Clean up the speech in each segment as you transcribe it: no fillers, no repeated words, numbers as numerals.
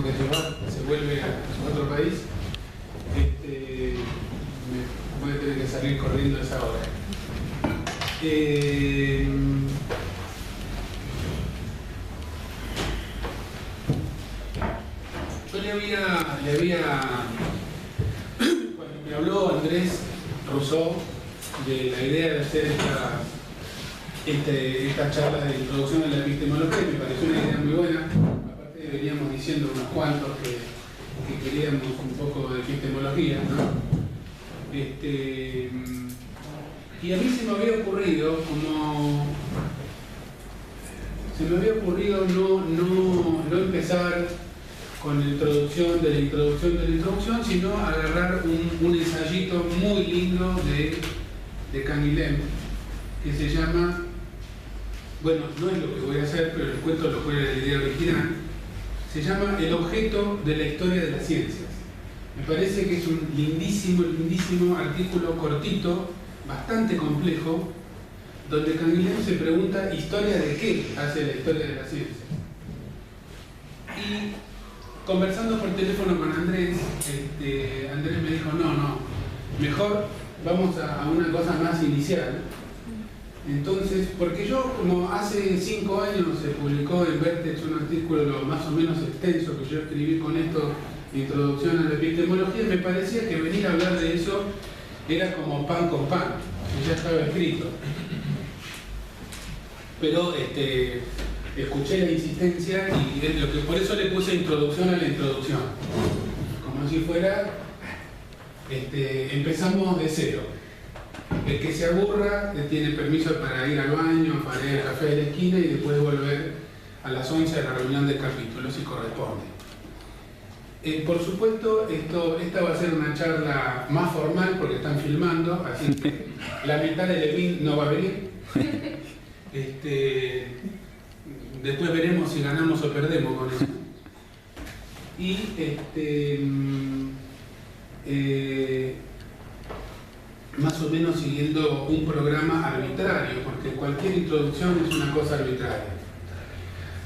que se vuelve a otro país, voy a tener que salir corriendo a esa hora. Yo le había cuando me habló Andrés Rousseau de la idea de hacer esta charla de introducción a la epistemología, me pareció una idea muy buena. Aparte veníamos diciendo unos cuantos que queríamos un poco de epistemología, ¿no? Y a mí se me había ocurrido no empezar con la introducción de la introducción, sino agarrar un ensayito muy lindo de Canguilhem, que se llama, bueno, no es lo que voy a hacer, pero el cuento lo fue la idea original, se llama El objeto de la historia de las ciencias. Me parece que es un lindísimo artículo cortito, bastante complejo, donde Canguilhem se pregunta ¿historia de qué hace la historia de las ciencias? Y conversando por teléfono con Andrés, Andrés me dijo, no, mejor vamos a una cosa más inicial. Entonces, porque yo, como hace 5 años se publicó en Vertex un artículo más o menos extenso que yo escribí con esto, Introducción a la epistemología, me parecía que venir a hablar de eso era como pan con pan, que ya estaba escrito. Pero escuché la insistencia y por eso le puse introducción a la introducción. Como si fuera, empezamos de cero. El que se aburra tiene permiso para ir al baño, para ir al café de la esquina y después volver a las 11 a la reunión de capítulos si corresponde. Por supuesto, esta va a ser una charla más formal porque están filmando, así que la mitad de Levin no va a venir. Después veremos si ganamos o perdemos con eso. Y más o menos siguiendo un programa arbitrario, porque cualquier introducción es una cosa arbitraria.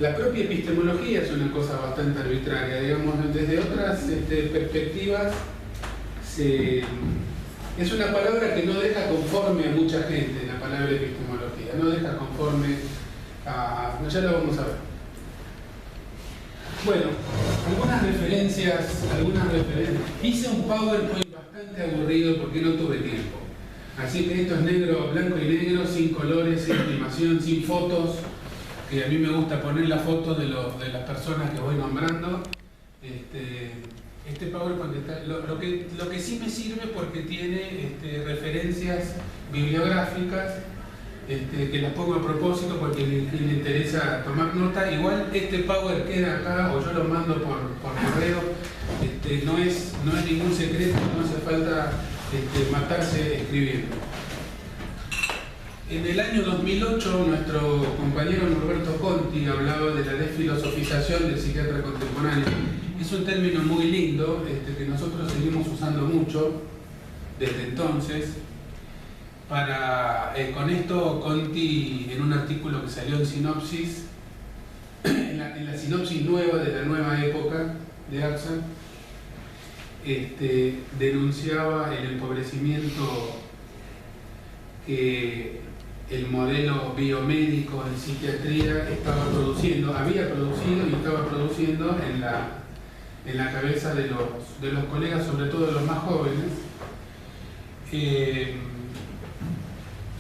La propia epistemología es una cosa bastante arbitraria, digamos, desde otras perspectivas. Es una palabra que no deja conforme a mucha gente, la palabra epistemología, no deja conforme ya lo vamos a ver. Bueno, algunas referencias. Hice un PowerPoint bastante aburrido porque no tuve tiempo. Así que esto es negro, blanco y negro, sin colores, sin animación, sin fotos, que a mí me gusta poner la foto de las personas que voy nombrando. Este PowerPoint está, lo que sí me sirve porque tiene referencias bibliográficas que las pongo a propósito porque le interesa tomar nota. Igual este Power queda acá o yo lo mando por correo. No es ningún secreto, no hace falta matarse escribiendo. En el año 2008 nuestro compañero Norberto Conti hablaba de la desfilosofización del psiquiatra contemporáneo. Es un término muy lindo que nosotros seguimos usando mucho desde entonces. Con esto Conti, en un artículo que salió en Sinopsis, en la sinopsis nueva de la nueva época de AXA, denunciaba el empobrecimiento que el modelo biomédico en psiquiatría había producido y estaba produciendo en la cabeza de los colegas, sobre todo de los más jóvenes.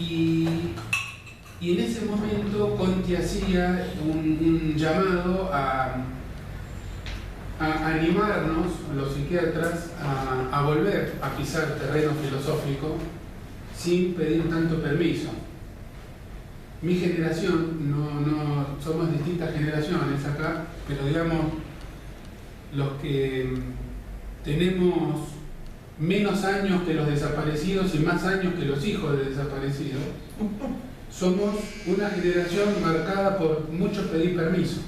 Y en ese momento Conti hacía un llamado a animarnos, los psiquiatras, a volver a pisar terreno filosófico sin pedir tanto permiso. Mi generación, no somos distintas generaciones acá, pero digamos, los que tenemos menos años que los desaparecidos y más años que los hijos de desaparecidos, somos una generación marcada por mucho pedir permiso.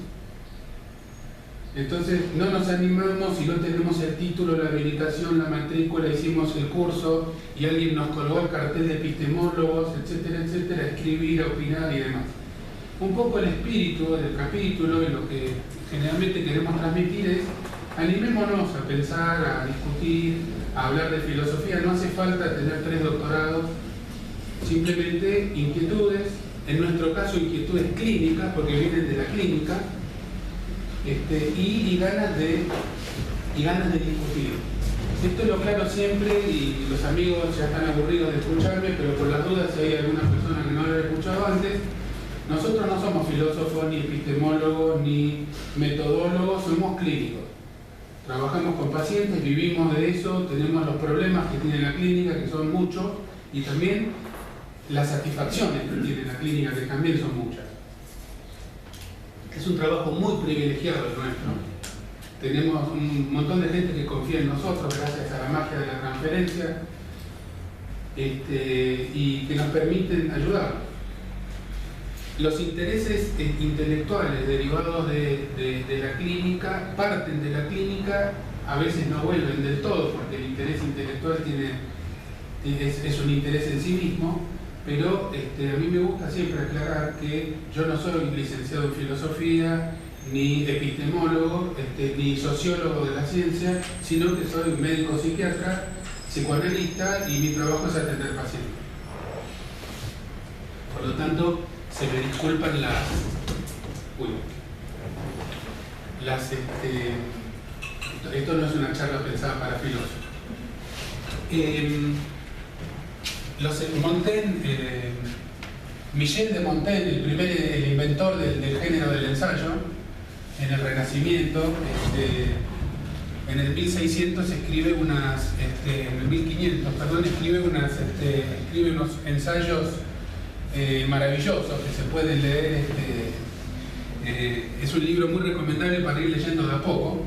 Entonces no nos animamos y no tenemos el título, la habilitación, la matrícula, hicimos el curso y alguien nos colgó el cartel de epistemólogos, etcétera, etcétera, a escribir, a opinar y demás. Un poco el espíritu del capítulo y lo que generalmente queremos transmitir es animémonos a pensar, a discutir, a hablar de filosofía. No hace falta tener 3 doctorados, simplemente inquietudes, en nuestro caso inquietudes clínicas, porque vienen de la clínica, y ganas de discutir. Esto lo aclaro siempre y los amigos ya están aburridos de escucharme, pero por las dudas, si hay alguna persona que no lo haya escuchado antes, nosotros no somos filósofos, ni epistemólogos, ni metodólogos, somos clínicos. Trabajamos con pacientes, vivimos de eso, tenemos los problemas que tiene la clínica, que son muchos, y también las satisfacciones que tiene la clínica, que también son muchas. Es un trabajo muy privilegiado el nuestro. Tenemos un montón de gente que confía en nosotros gracias a la magia de la transferencia y que nos permiten ayudar. Los intereses intelectuales derivados de la clínica parten de la clínica, a veces no vuelven del todo porque el interés intelectual es un interés en sí mismo, pero a mí me gusta siempre aclarar que yo no soy licenciado en filosofía, ni epistemólogo, ni sociólogo de la ciencia, sino que soy médico psiquiatra, psicoanalista, y mi trabajo es atender pacientes. Por lo tanto, se me disculpan esto no es una charla pensada para filósofos. Michel de Montaigne, el inventor del género del ensayo, en el Renacimiento, en el 1600 escribe en el 1500, perdón, escribe unos ensayos maravillosos que se pueden leer. Es un libro muy recomendable para ir leyendo de a poco.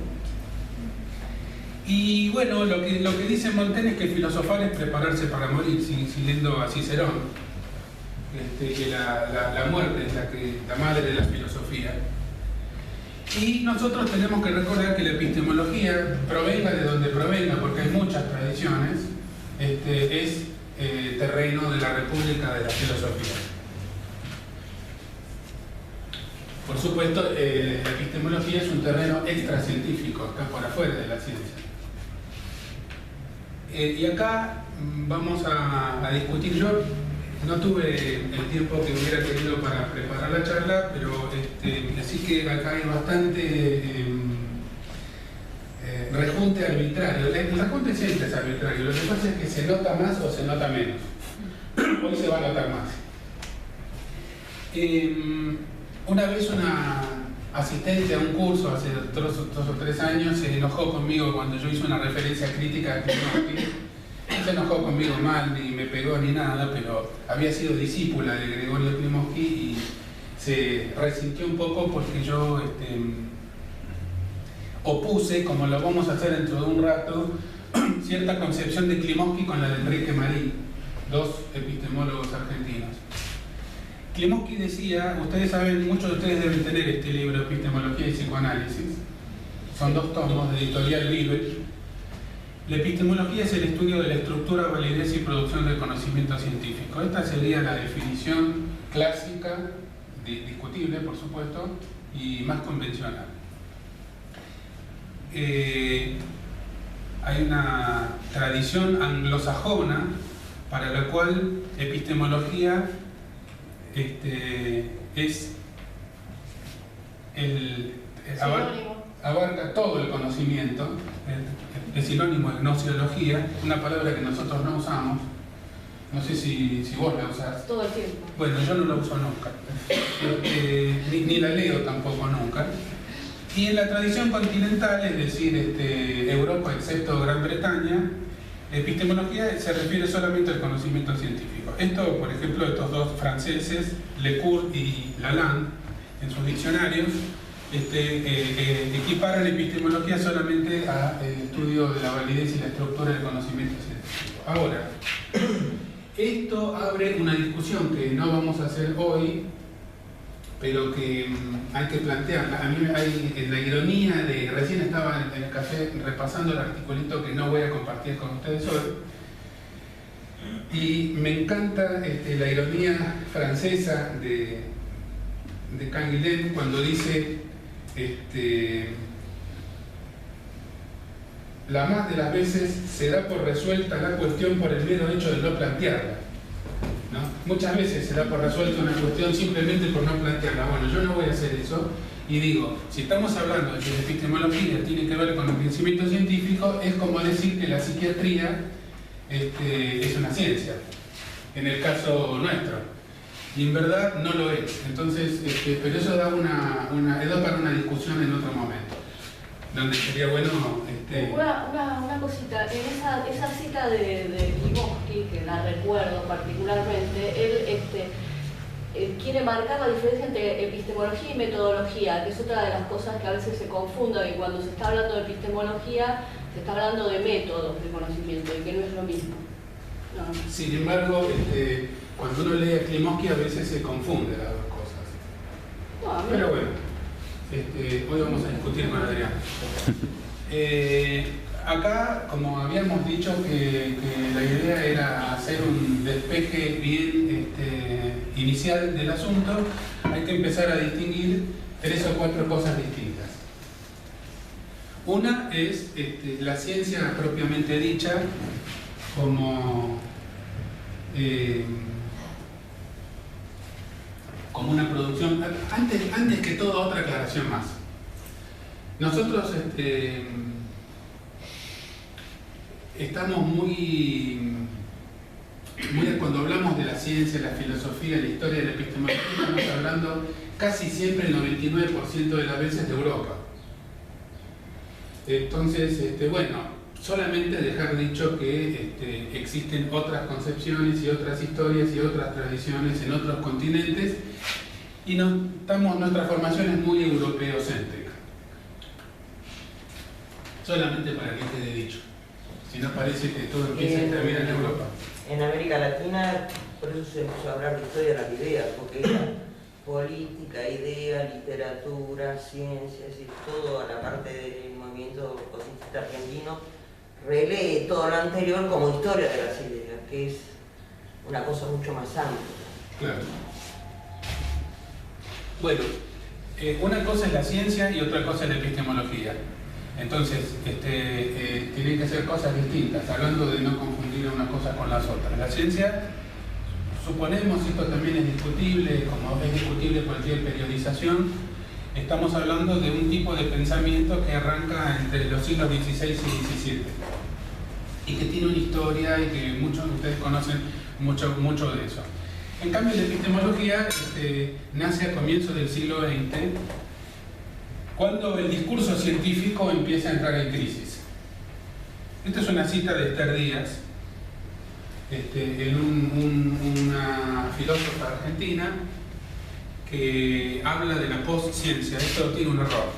Y bueno, lo que dice Montaigne es que filosofar es prepararse para morir, siguiendo a Cicerón, que la muerte es la madre de la filosofía. Y nosotros tenemos que recordar que la epistemología, provenga de donde provenga, porque hay muchas tradiciones, es terreno de la República de la Filosofía. Por supuesto, la epistemología es un terreno extracientífico, está por afuera de la ciencia. Y acá vamos a discutir. Yo no tuve el tiempo que hubiera querido para preparar la charla, pero así que acá hay bastante rejunte arbitrario. El rejunte siempre es arbitrario, lo que pasa es que se nota más o se nota menos. Hoy se va a notar más. Una vez una asistente a un curso hace 2 o 3 años se enojó conmigo cuando yo hice una referencia crítica a Klimovsky. No se enojó conmigo mal, ni me pegó ni nada, pero había sido discípula de Gregorio Klimovsky y se resintió un poco porque yo opuse, como lo vamos a hacer dentro de un rato, cierta concepción de Klimovsky con la de Enrique Marín, 2 epistemólogos argentinos. Klimovsky decía, ustedes saben, muchos de ustedes deben tener este libro, Epistemología y Psicoanálisis, son 2 tomos de editorial Bibel. La epistemología es el estudio de la estructura, validez y producción del conocimiento científico. Esta sería la definición clásica, discutible por supuesto, y más convencional. Hay una tradición anglosajona para la cual epistemología abarca todo el conocimiento. Es sinónimo de gnosiología, una palabra que nosotros no usamos. No sé si vos la usás. Todo el tiempo. Bueno, yo no la uso nunca. Ni la leo tampoco nunca. Y en la tradición continental, es decir, Europa excepto Gran Bretaña, epistemología se refiere solamente al conocimiento científico. Esto, por ejemplo, estos 2 franceses, Lecourt y Lalande, en sus diccionarios, equiparan epistemología solamente al estudio de la validez y la estructura del conocimiento científico. Ahora, esto abre una discusión que no vamos a hacer hoy, pero que hay que plantearla. A mí en la ironía de... Recién estaba en el café repasando el articulito que no voy a compartir con ustedes hoy, y me encanta la ironía francesa de Canguilhem cuando dice la más de las veces se da por resuelta la cuestión por el mero hecho de no plantearla, ¿no? Muchas veces se da por resuelta una cuestión simplemente por no plantearla. Bueno, yo no voy a hacer eso y digo, si estamos hablando de que la epistemología tiene que ver con el conocimiento científico, es como decir que la psiquiatría es una ciencia, en el caso nuestro. Y en verdad no lo es. Entonces, pero eso da para una discusión en otro momento, donde sería bueno... Una cosita, en esa cita de Klimovsky, que la recuerdo particularmente, él quiere marcar la diferencia entre epistemología y metodología, que es otra de las cosas que a veces se confunde, que cuando se está hablando de epistemología se está hablando de métodos de conocimiento y que no es lo mismo. No. Sin embargo, cuando uno lee a Klimovsky a veces se confunde las dos cosas. No, pero bueno, hoy vamos a discutir con Adrián. Acá, como habíamos dicho que la idea era hacer un despeje bien inicial del asunto, hay que empezar a distinguir 3 o 4 cosas distintas. Una es la ciencia propiamente dicha como una producción. Antes que todo, otra aclaración más. Nosotros estamos muy cuando hablamos de la ciencia, la filosofía, la historia de la epistemología, estamos hablando casi siempre el 99% de las veces de Europa. Entonces, bueno, solamente dejar dicho que existen otras concepciones y otras historias y otras tradiciones en otros continentes y nuestra formación es muy europeocéntrica. Solamente para que quede dicho. Si no, parece que todo empieza y termina en Europa. En América Latina, por eso se empezó a hablar de historia de las ideas, porque era política, idea, literatura, ciencias y todo a la parte del movimiento positivista argentino relee todo lo anterior como historia de las ideas, que es una cosa mucho más amplia. Claro. Bueno, una cosa es la ciencia y otra cosa es la epistemología. Entonces, tienen que ser cosas distintas, hablando de no confundir unas cosas con las otras. La ciencia, suponemos, esto también es discutible, como es discutible cualquier periodización, estamos hablando de un tipo de pensamiento que arranca entre los siglos XVI y XVII y que tiene una historia y que muchos de ustedes conocen mucho de eso. En cambio, la epistemología nace a comienzos del siglo XX, cuando el discurso científico empieza a entrar en crisis. Esta es una cita de Esther Díaz, una filósofa argentina que habla de la postciencia. Esto tiene un error.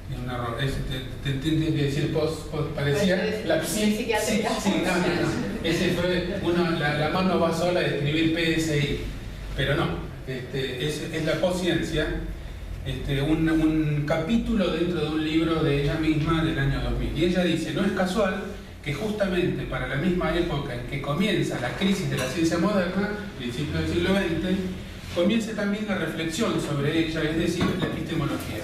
Tiene un error. Tiene que decir post, parecía la psiquiatría. Sí, no. Ese fue la mano va sola de escribir PSI, pero no. Es la postciencia. Un capítulo dentro de un libro de ella misma del año 2000. Y ella dice, no es casual que justamente para la misma época en que comienza la crisis de la ciencia moderna, principios del siglo XX, comience también la reflexión sobre ella, es decir, la epistemología.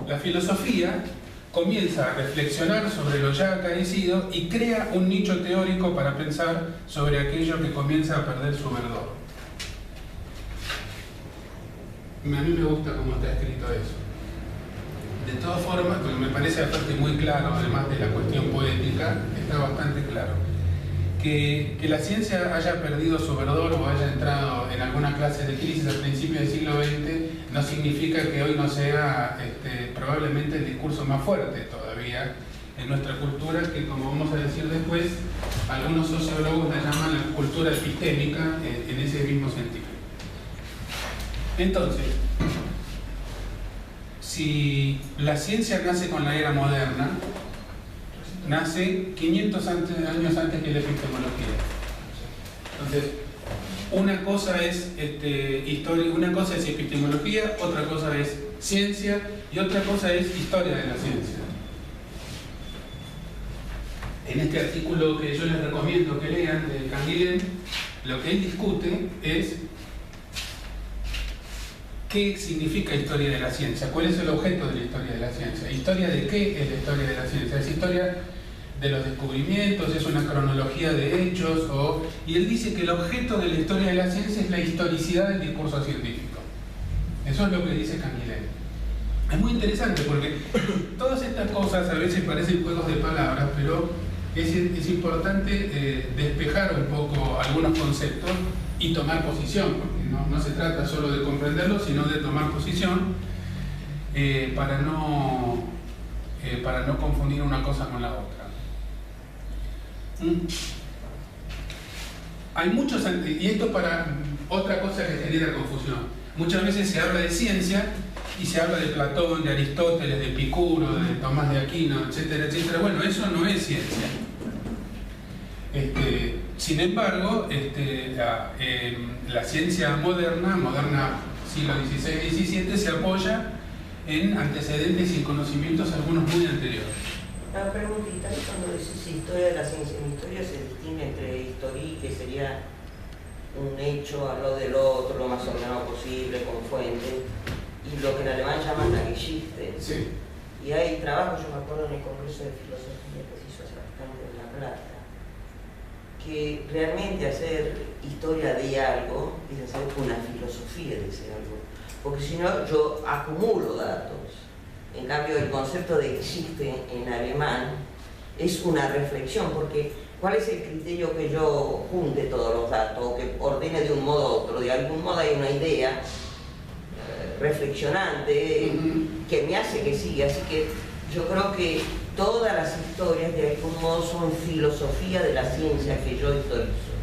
La filosofía comienza a reflexionar sobre lo ya acaecido y crea un nicho teórico para pensar sobre aquello que comienza a perder su verdor. A mí me gusta cómo está escrito eso. De todas formas, porque me parece aparte muy claro, además de la cuestión poética, está bastante claro. Que la ciencia haya perdido su verdor o haya entrado en alguna clase de crisis al principio del siglo XX no significa que hoy no sea probablemente el discurso más fuerte todavía en nuestra cultura, que como vamos a decir después, algunos sociólogos la llaman la cultura epistémica en ese mismo sentido. Entonces, si la ciencia nace con la era moderna, nace 500 años antes que la epistemología. Entonces, una cosa es historia, una cosa es epistemología, otra cosa es ciencia y otra cosa es historia de la ciencia. En este artículo que yo les recomiendo que lean de Canguilhem, lo que él discute es ¿qué significa historia de la ciencia? ¿Cuál es el objeto de la historia de la ciencia? ¿Historia de qué es la historia de la ciencia? ¿Es historia de los descubrimientos? ¿Es una cronología de hechos? Y él dice que el objeto de la historia de la ciencia es la historicidad del discurso científico. Eso es lo que dice Canguilhem. Es muy interesante porque todas estas cosas a veces parecen juegos de palabras, pero es importante despejar un poco algunos conceptos y tomar posición, porque no se trata solo de comprenderlo, sino de tomar posición para no confundir una cosa con la otra. Hay muchos, y esto para otra cosa que genera confusión. Muchas veces se habla de ciencia y se habla de Platón, de Aristóteles, de Epicuro, de Tomás de Aquino, etcétera, etcétera. Bueno, eso no es ciencia. Sin embargo, la ciencia moderna siglo XVI y XVII, se apoya en antecedentes y conocimientos algunos muy anteriores. Una preguntita, cuando dices historia de la ciencia, en historia se distingue entre historia, que sería un hecho al lado del otro, lo más ordenado posible, con fuente, y lo que en alemán llaman la Geschichte. Sí. Y hay trabajos, yo me acuerdo en el Congreso de Filosofía que se hizo hace bastante en La Plata, que realmente hacer historia de algo es hacer una filosofía de ese algo. Porque si no, yo acumulo datos. En cambio, el concepto de Geschichte en alemán es una reflexión, porque ¿cuál es el criterio que yo junte todos los datos, o que ordene de un modo u otro? De algún modo hay una idea reflexionante que me hace que siga, así que yo creo que todas las historias de algún modo son filosofía de la ciencia que yo historizo.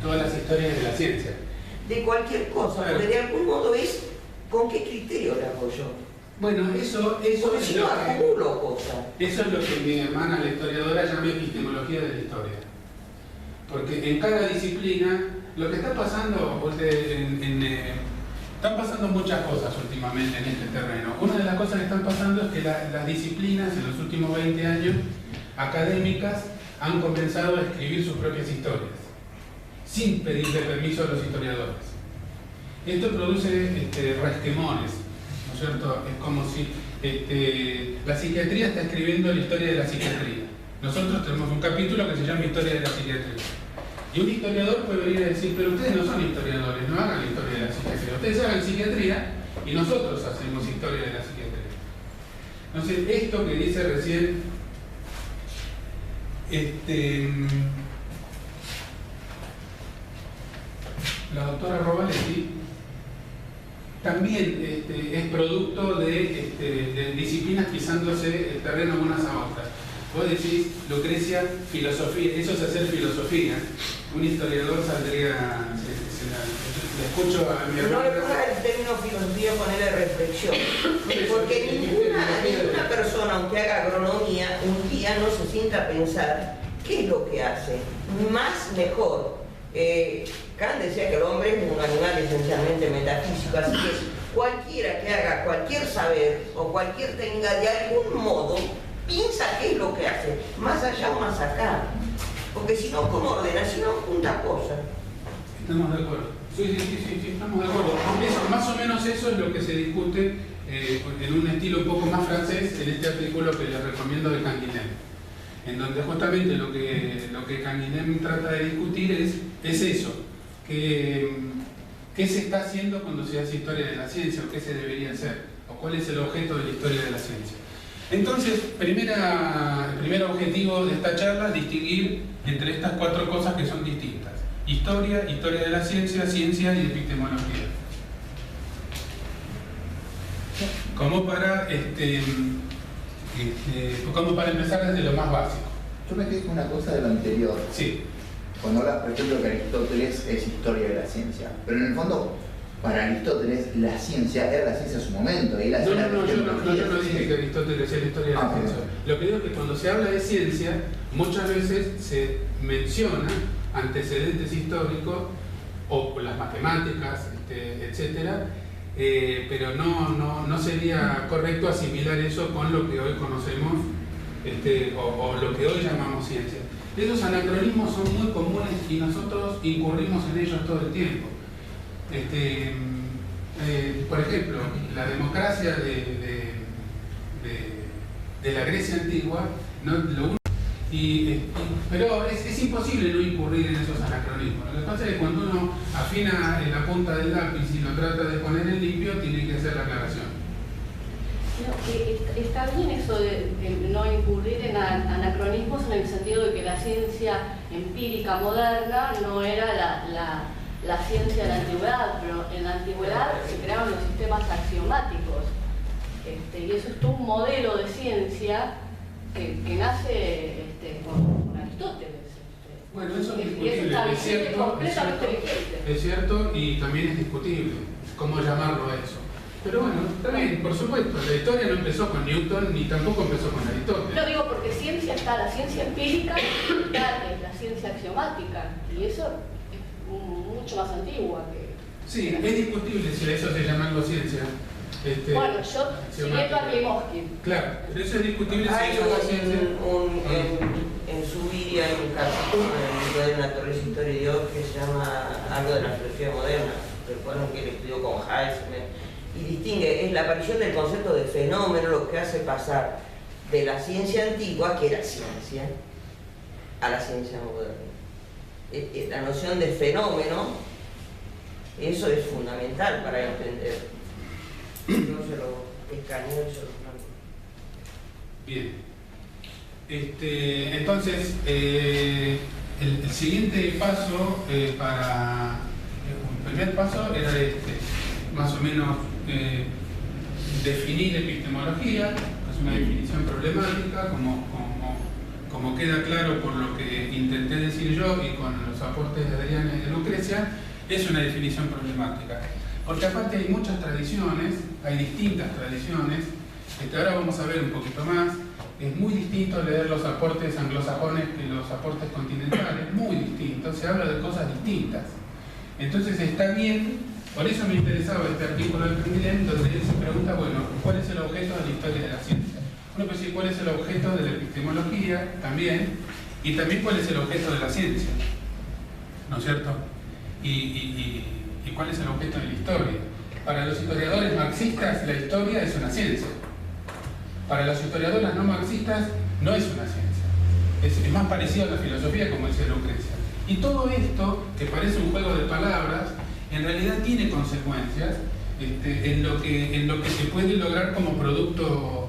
Todas las historias de la ciencia. De cualquier cosa, Claro. porque de algún modo es con qué criterio la hago yo. Bueno, eso Porque es si lo no que... acumulo cosas. Eso es lo que mi hermana, la historiadora, llama epistemología de la historia. Porque en cada disciplina, lo que está pasando, están pasando muchas cosas últimamente en este terreno. Una de las cosas que están pasando es que las disciplinas en los últimos 20 años, académicas, han comenzado a escribir sus propias historias, sin pedirle permiso a los historiadores. Esto produce resquemones, ¿no es cierto? Es como si la psiquiatría está escribiendo la historia de la psiquiatría. Nosotros tenemos un capítulo que se llama Historia de la Psiquiatría. Y un historiador puede venir a decir, pero ustedes no son historiadores, no hagan la historia de la psiquiatría. Ustedes hagan psiquiatría y nosotros hacemos historia de la psiquiatría. Entonces, esto que dice recién la doctora Robaletti, también es producto de disciplinas pisándose el terreno unas a otras. Vos decís, Lucrecia, filosofía, eso es hacer filosofía. Un historiador saldría, le escucho a mi No hermana. le ponga el término filosofía, ponerle reflexión. Porque ninguna persona, aunque haga agronomía, un día no se sienta a pensar qué es lo que hace. Más, mejor. Kant decía que el hombre es un animal esencialmente metafísico, así que cualquiera que haga cualquier saber o cualquier técnica de algún modo piensa qué es lo que hace, más allá o más acá. Porque si no, ¿cómo ordena? Si no, junta cosas. Estamos de acuerdo. Sí, estamos de acuerdo. Más o menos eso es lo que se discute en un estilo un poco más francés en este artículo que les recomiendo de Canguilhem, en donde justamente lo que Canguilhem trata de discutir es eso, qué se está haciendo cuando se hace historia de la ciencia, o qué se debería hacer, o cuál es el objeto de la historia de la ciencia. Entonces, primer objetivo de esta charla, distinguir entre estas cuatro cosas que son distintas: historia, historia de la ciencia, ciencia y epistemología. Como para empezar desde lo más básico. Yo me quedé con una cosa de lo anterior. Sí. Cuando hablas, por ejemplo, que Aristóteles es historia de la ciencia. Pero en el fondo, para Aristóteles, la ciencia era la ciencia a su momento. Y la Yo no dije que Aristóteles sea la historia de la ciencia. Lo que digo es que cuando se habla de ciencia, muchas veces se menciona antecedentes históricos o las matemáticas, etcétera, pero no sería correcto asimilar eso con lo que hoy conocemos o lo que hoy llamamos ciencia. Esos anacronismos son muy comunes y nosotros incurrimos en ellos todo el tiempo. por ejemplo, la democracia de la Grecia antigua, pero es imposible no incurrir en esos anacronismos. Lo que pasa es que cuando uno afina en la punta del lápiz y lo trata de poner en limpio, tiene que hacer la aclaración. No, está bien eso de no incurrir en anacronismos en el sentido de que la ciencia empírica moderna no era la ciencia de la antigüedad, pero en la antigüedad se crearon los sistemas axiomáticos. Y eso es todo un modelo de ciencia que nace con Aristóteles. Bueno, eso es Y discutible, eso está es cierto, completamente vigente. es cierto y también es discutible cómo llamarlo a eso. Pero bueno, está bien, por supuesto, la historia no empezó con Newton ni tampoco empezó con Aristóteles. No digo porque ciencia está la ciencia empírica, está la ciencia axiomática, y eso es mucho más antigua que... Sí, es discutible si a eso se llama algo ciencia. Bueno, yo siguiendo a Klimovsky. Claro, pero eso es discutible si Hay eso es la ciencia. en Subiria hay un capítulo en el cuaderno de Torres Historia y Dios que se llama algo de la filosofía moderna, recuerden que él estudió con Heisman, y distingue, es la aparición del concepto de fenómeno lo que hace pasar de la ciencia antigua, que era ciencia, a la ciencia moderna. La noción de fenómeno, eso es fundamental para entender. Yo se lo escaneo y se lo planto. Bien. Entonces, el siguiente paso el primer paso era más o menos definir epistemología, que es una definición problemática, como queda claro por lo que intenté decir yo y con los aportes de Adriana y de Lucrecia, es una definición problemática. Porque aparte hay muchas tradiciones, hay distintas tradiciones, ahora vamos a ver un poquito más, es muy distinto leer los aportes anglosajones que los aportes continentales, muy distinto, se habla de cosas distintas. Entonces está bien, por eso me interesaba este artículo de Canguilhem, donde él se pregunta, bueno, ¿cuál es el objeto de la historia de la ciencia? Uno puede decir cuál es el objeto de la epistemología también, y también cuál es el objeto de la ciencia, ¿no es cierto? ¿Y cuál es el objeto de la historia? Para los historiadores marxistas, la historia es una ciencia. Para los historiadores no marxistas, no es una ciencia. Es más parecido a la filosofía, como dice Lucrecia. Y todo esto, que parece un juego de palabras, en realidad tiene consecuencias en lo que se puede lograr como producto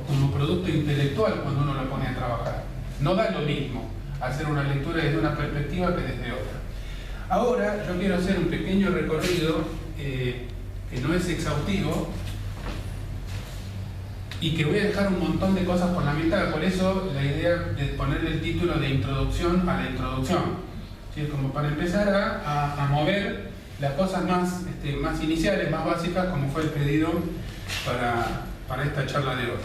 intelectual cuando uno lo pone a trabajar. No da lo mismo hacer una lectura desde una perspectiva que desde otra. Ahora yo quiero hacer un pequeño recorrido que no es exhaustivo y que voy a dejar un montón de cosas por la mitad, por eso la idea de ponerle el título de introducción a la introducción, ¿sí? Como para empezar a mover las cosas más iniciales, más básicas, como fue el pedido para esta charla de hoy.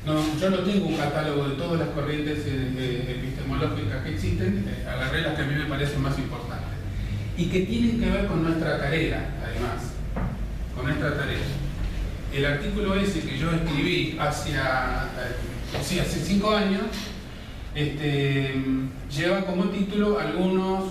No, yo no tengo un catálogo de todas las corrientes epistemológicas que existen, agarré las que a mí me parecen más importantes y que tienen que ver con nuestra tarea, además, con nuestra tarea. El artículo ese que yo escribí hace 5 años lleva como título algunos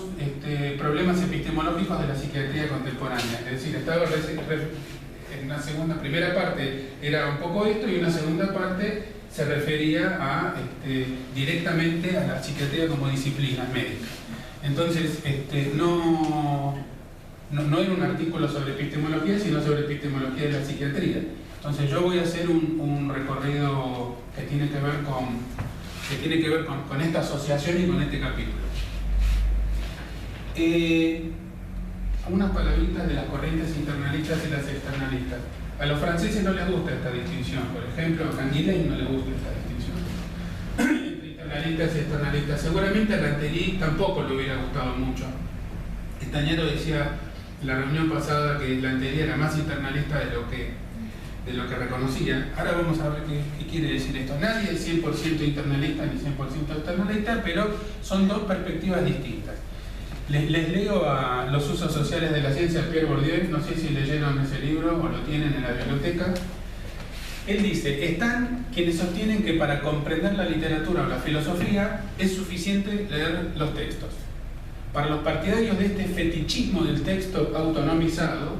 problemas epistemológicos de la psiquiatría contemporánea, es decir, estaba en una primera parte era un poco esto y una segunda parte se refería directamente a la psiquiatría como disciplina médica. Entonces, no era un artículo sobre epistemología, sino sobre epistemología de la psiquiatría. Entonces yo voy a hacer un recorrido que tiene que ver con esta asociación y con este capítulo. Unas palabritas de las corrientes internalistas y las externalistas. A los franceses no les gusta esta distinción, por ejemplo, a Canguilhem no le gusta esta distinción entre internalistas y externalistas. Seguramente a Ranterí tampoco le hubiera gustado mucho. Estañaro decía en la reunión pasada que Ranterí era más internalista de lo que reconocía. Ahora vamos a ver qué quiere decir esto. Nadie es 100% internalista ni 100% externalista, pero son dos perspectivas distintas. Les leo a Los usos sociales de la ciencia de Pierre Bourdieu, no sé si leyeron ese libro o lo tienen en la biblioteca. Él dice, están quienes sostienen que para comprender la literatura o la filosofía es suficiente leer los textos. Para los partidarios de este fetichismo del texto autonomizado,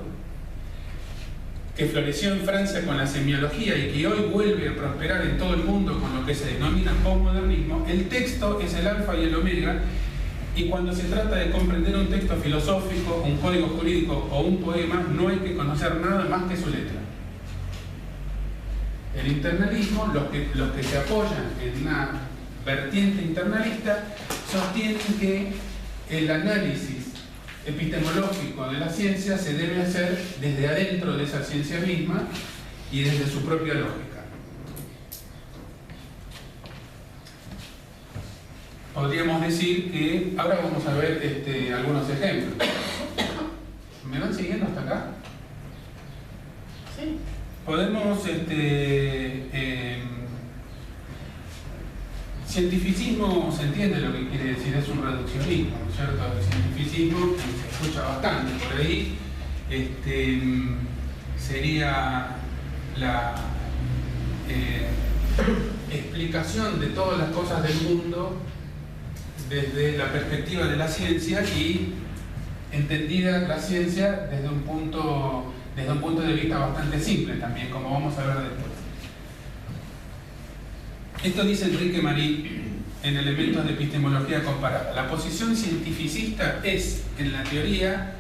que floreció en Francia con la semiología y que hoy vuelve a prosperar en todo el mundo con lo que se denomina postmodernismo, el texto es el alfa y el omega, y cuando se trata de comprender un texto filosófico, un código jurídico o un poema, no hay que conocer nada más que su letra. El internalismo, los que se apoyan en una vertiente internalista, sostienen que el análisis epistemológico de la ciencia se debe hacer desde adentro de esa ciencia misma y desde su propia lógica. Podríamos decir que, ahora vamos a ver algunos ejemplos. ¿Me van siguiendo hasta acá? Sí. Podemos, cientificismo, se entiende lo que quiere decir, es un reduccionismo, ¿no es cierto? El cientificismo, que se escucha bastante por ahí, sería la explicación de todas las cosas del mundo desde la perspectiva de la ciencia y entendida la ciencia desde un punto de vista bastante simple también, como vamos a ver después. Esto dice Enrique Marí en Elementos de Epistemología Comparada. La posición cientificista es, en la teoría,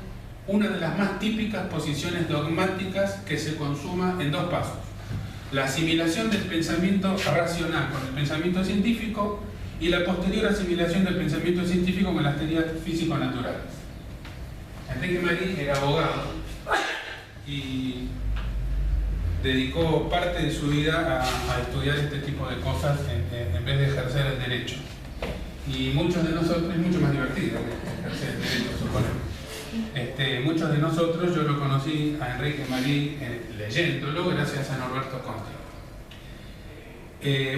una de las más típicas posiciones dogmáticas que se consuma en dos pasos: la asimilación del pensamiento racional con el pensamiento científico y la posterior asimilación del pensamiento científico con las teorías físico-naturales. Enrique Marí era abogado y dedicó parte de su vida a estudiar este tipo de cosas en vez de ejercer el derecho. Y muchos de nosotros, es mucho más divertido que ejercer el derecho, suponemos. Muchos de nosotros, yo lo conocí a Enrique Marí leyéndolo gracias a Norberto Contra.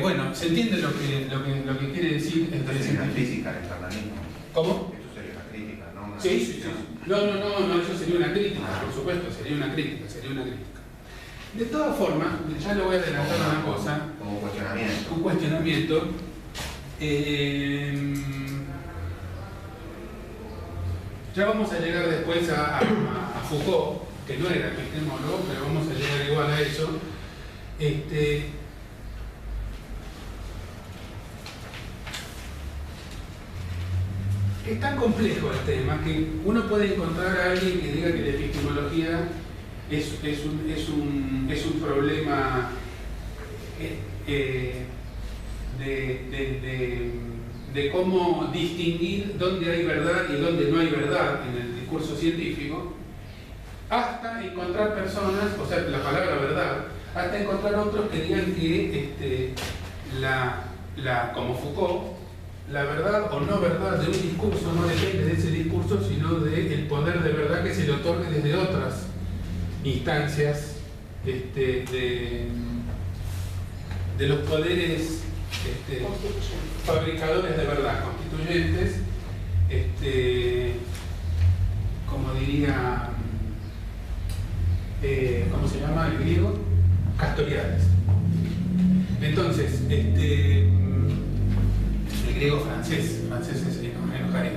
Bueno, se entiende lo que quiere decir el Entonces, la física del internalismo. ¿Cómo? Eso sería una crítica, ¿no? Una Sí. discusión. No, eso sería una crítica, por supuesto, sería una crítica. De todas formas, ya le voy a adelantar una cosa. Como cuestionamiento. Un cuestionamiento. Ya vamos a llegar después a Foucault, que no era epistemólogo, pero vamos a llegar igual a eso. Es tan complejo el tema que uno puede encontrar a alguien que diga que la epistemología es un problema de cómo distinguir dónde hay verdad y dónde no hay verdad en el discurso científico, hasta encontrar personas, o sea, la palabra verdad, hasta encontrar otros que digan que como Foucault, la verdad o no verdad de un discurso no depende de ese discurso, sino del poder de verdad que se le otorgue desde otras instancias de los poderes fabricadores de verdad, constituyentes, como diría, ¿cómo se llama el griego? Castoriales. Entonces, el griego francés se enojaría.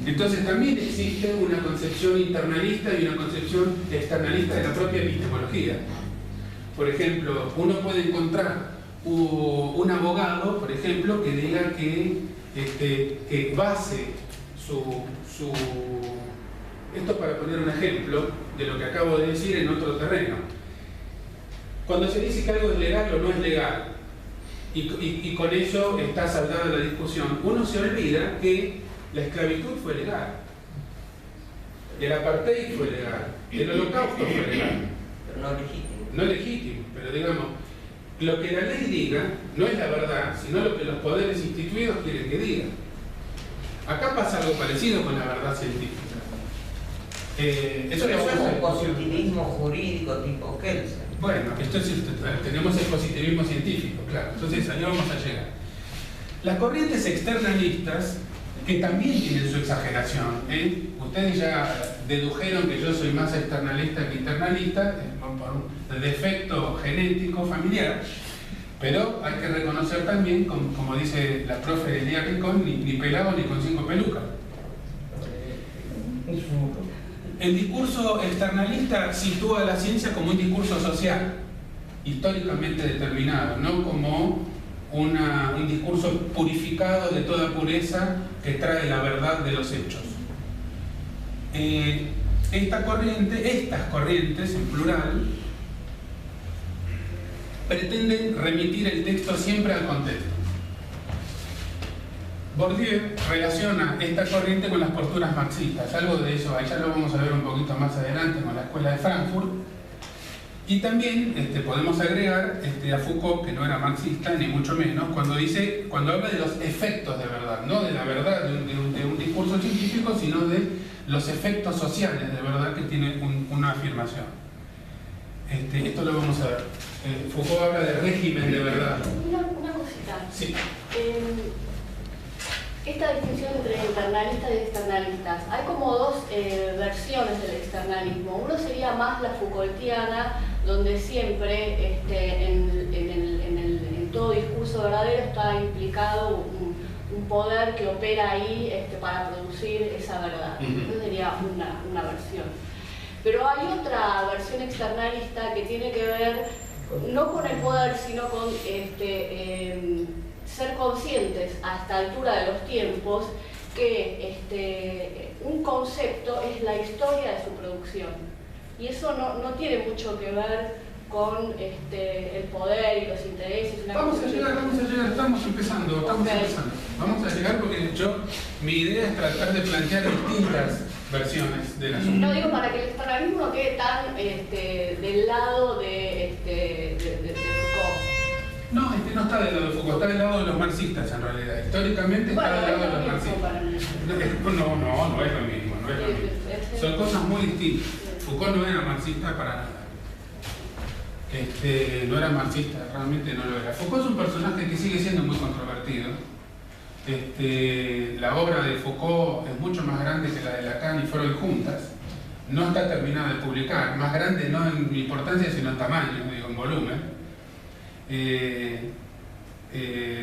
Entonces también existe una concepción internalista y una concepción externalista de la propia epistemología. Por ejemplo, uno puede encontrar un abogado, por ejemplo, que diga que base esto para poner un ejemplo de lo que acabo de decir en otro terreno. Cuando se dice que algo es legal o no es legal, y con eso está saldada la discusión, uno se olvida que la esclavitud fue legal, el apartheid fue legal, el holocausto fue legal. Pero no legítimo. No legítimo, pero digamos, lo que la ley diga no es la verdad, sino lo que los poderes instituidos quieren que diga. Acá pasa algo parecido con la verdad científica. Eso es es un positivismo jurídico tipo Kelsen. Bueno, entonces tenemos el positivismo científico, claro. Entonces ahí vamos a llegar. Las corrientes externalistas, que también tienen su exageración, ustedes ya dedujeron que yo soy más externalista que internalista, por un defecto genético familiar, pero hay que reconocer también, como dice la profe Elia Picón, ni pelado ni con 5 pelucas. El discurso externalista sitúa a la ciencia como un discurso social, históricamente determinado, no como un discurso purificado de toda pureza que trae la verdad de los hechos. Estas corrientes en plural, pretenden remitir el texto siempre al contexto. Bourdieu relaciona esta corriente con las posturas marxistas, algo de eso, ya lo vamos a ver un poquito más adelante con la Escuela de Frankfurt. Y también podemos agregar a Foucault, que no era marxista, ni mucho menos, cuando habla de los efectos de verdad, no de la verdad de un discurso científico, sino de los efectos sociales de verdad que tiene una afirmación. Esto lo vamos a ver. Foucault habla de régimen de verdad. Una cosita. Sí. Esta distinción entre internalistas y externalistas, hay como dos versiones del externalismo. Uno sería más la Foucaultiana, donde siempre en todo discurso verdadero está implicado un poder que opera ahí para producir esa verdad. Esa sería una versión. Pero hay otra versión externalista que tiene que ver no con el poder, sino con ser conscientes a esta altura de los tiempos que un concepto es la historia de su producción. Y eso no tiene mucho que ver con el poder y los intereses. Vamos a llegar, estamos empezando. Vamos a llegar porque mi idea es tratar de plantear distintas versiones del asunto. No digo para que el externalismo no quede tan del lado de Foucault. No, no está del lado de Foucault, está del lado de los marxistas en realidad. Históricamente está del lado de los marxistas. No es lo mismo, Son cosas muy distintas. Foucault no era marxista para nada. No era marxista, realmente no lo era. Foucault es un personaje que sigue siendo muy controvertido. La obra de Foucault es mucho más grande que la de Lacan y Freud juntas. No está terminada de publicar, más grande no en importancia sino en tamaño, en volumen.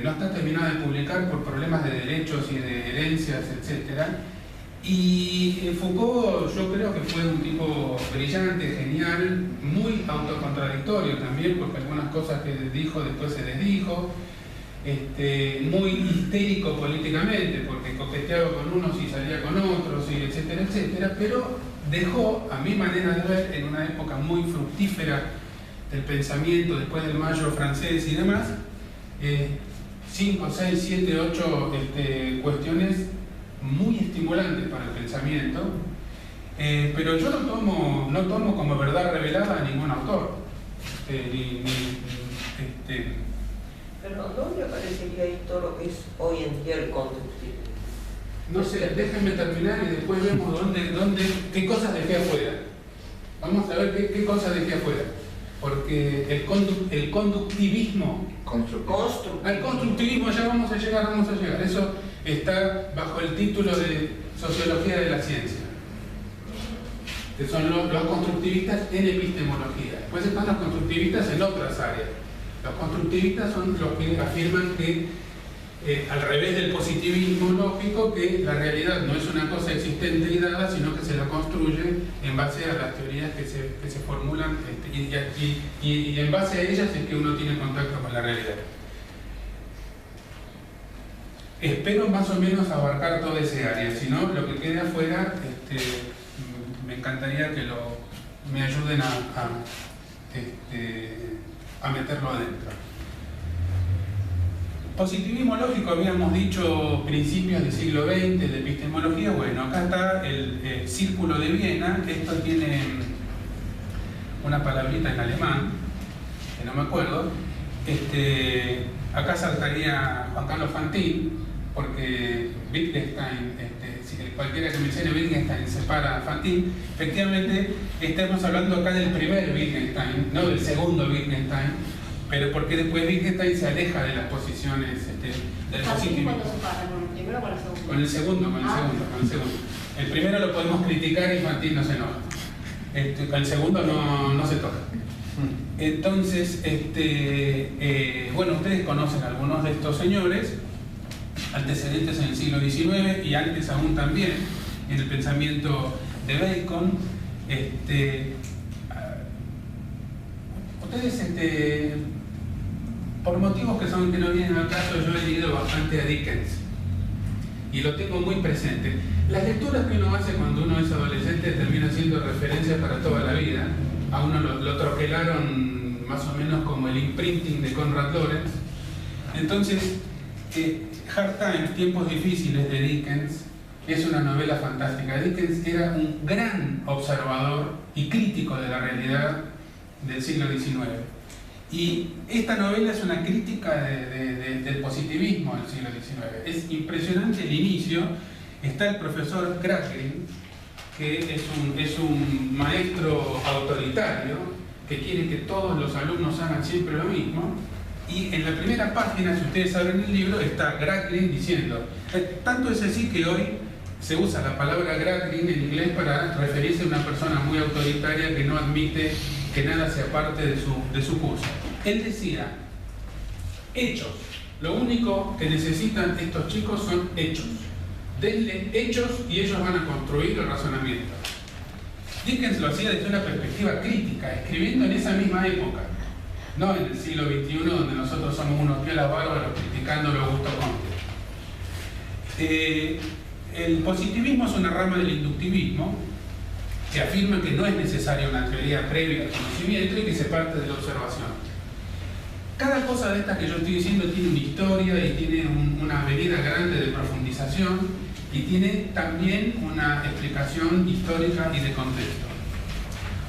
No está terminada de publicar por problemas de derechos y de herencias, etc. Y Foucault yo creo que fue un tipo brillante, genial, muy autocontradictorio también, porque algunas cosas que dijo después se desdijo, muy histérico políticamente, porque coqueteaba con unos y salía con otros, y etcétera, etcétera, pero dejó, a mi manera de ver, en una época muy fructífera del pensamiento, después del Mayo francés y demás, 5, 6, 7, 8 cuestiones muy estimulantes para el pensamiento, pero yo no tomo como verdad revelada a ningún autor. Pero ¿dónde aparecería ahí todo lo que es hoy en día el constructivismo? No sé, déjenme terminar y después vemos qué cosas dejé afuera. Vamos a ver qué cosas dejé afuera. Porque el conductivismo, al constructivismo ya vamos a llegar, eso está bajo el título de Sociología de la Ciencia, que son los constructivistas en epistemología. Después están los constructivistas en otras áreas. Los constructivistas son los que afirman que, al revés del positivismo lógico, que la realidad no es una cosa existente y dada, sino que se la construye en base a las teorías que se formulan y en base a ellas es que uno tiene contacto con la realidad. Espero más o menos abarcar todo ese área, si no, lo que quede afuera, me encantaría que me ayuden a meterlo adentro. Positivismo lógico, habíamos dicho principios del siglo XX, de epistemología. Bueno, acá está el Círculo de Viena. Esto tiene una palabrita en alemán, que no me acuerdo. Acá saltaría Juan Carlos Fantin, porque Wittgenstein, cualquiera que mencione Wittgenstein separa a Fantin. Efectivamente, estamos hablando acá del primer Wittgenstein, no del segundo Wittgenstein, pero porque después Wittgenstein se aleja de las posiciones del positivismo. ¿Cuándo se para? ¿Con el primero o con el segundo? Con el segundo. El primero lo podemos criticar y Fantin no se enoja. Con el segundo no se toca. Entonces, bueno, ustedes conocen a algunos de estos señores, antecedentes en el siglo XIX y antes aún también en el pensamiento de Bacon. Ustedes, por motivos que no vienen al caso, yo he leído bastante a Dickens y lo tengo muy presente. Las lecturas que uno hace cuando uno es adolescente terminan siendo referencias para toda la vida. A uno lo troquelaron más o menos como el imprinting de Conrad Lorenz. Entonces, Hard Times, Tiempos Difíciles de Dickens, es una novela fantástica. Dickens era un gran observador y crítico de la realidad del siglo XIX. Y esta novela es una crítica del positivismo del siglo XIX. Es impresionante el inicio. Está el profesor Gradgrin, que es un maestro autoritario que quiere que todos los alumnos hagan siempre lo mismo. Y en la primera página, si ustedes abren el libro, está Gradgrin diciendo, tanto es así que hoy se usa la palabra Gradgrin en inglés para referirse a una persona muy autoritaria que no admite que nada sea parte de su curso. Él decía, hechos. Lo único que necesitan estos chicos son hechos. Denle hechos y ellos van a construir el razonamiento. Dickens lo hacía desde una perspectiva crítica, escribiendo en esa misma época, no en el siglo XXI, donde nosotros somos unos piolas bárbaros criticando a Augusto Comte. El positivismo es una rama del inductivismo que afirma que no es necesaria una teoría previa al conocimiento y que se parte de la observación. Cada cosa de estas que yo estoy diciendo tiene una historia y tiene una avenida grande de profundización y tiene también una explicación histórica y de contexto.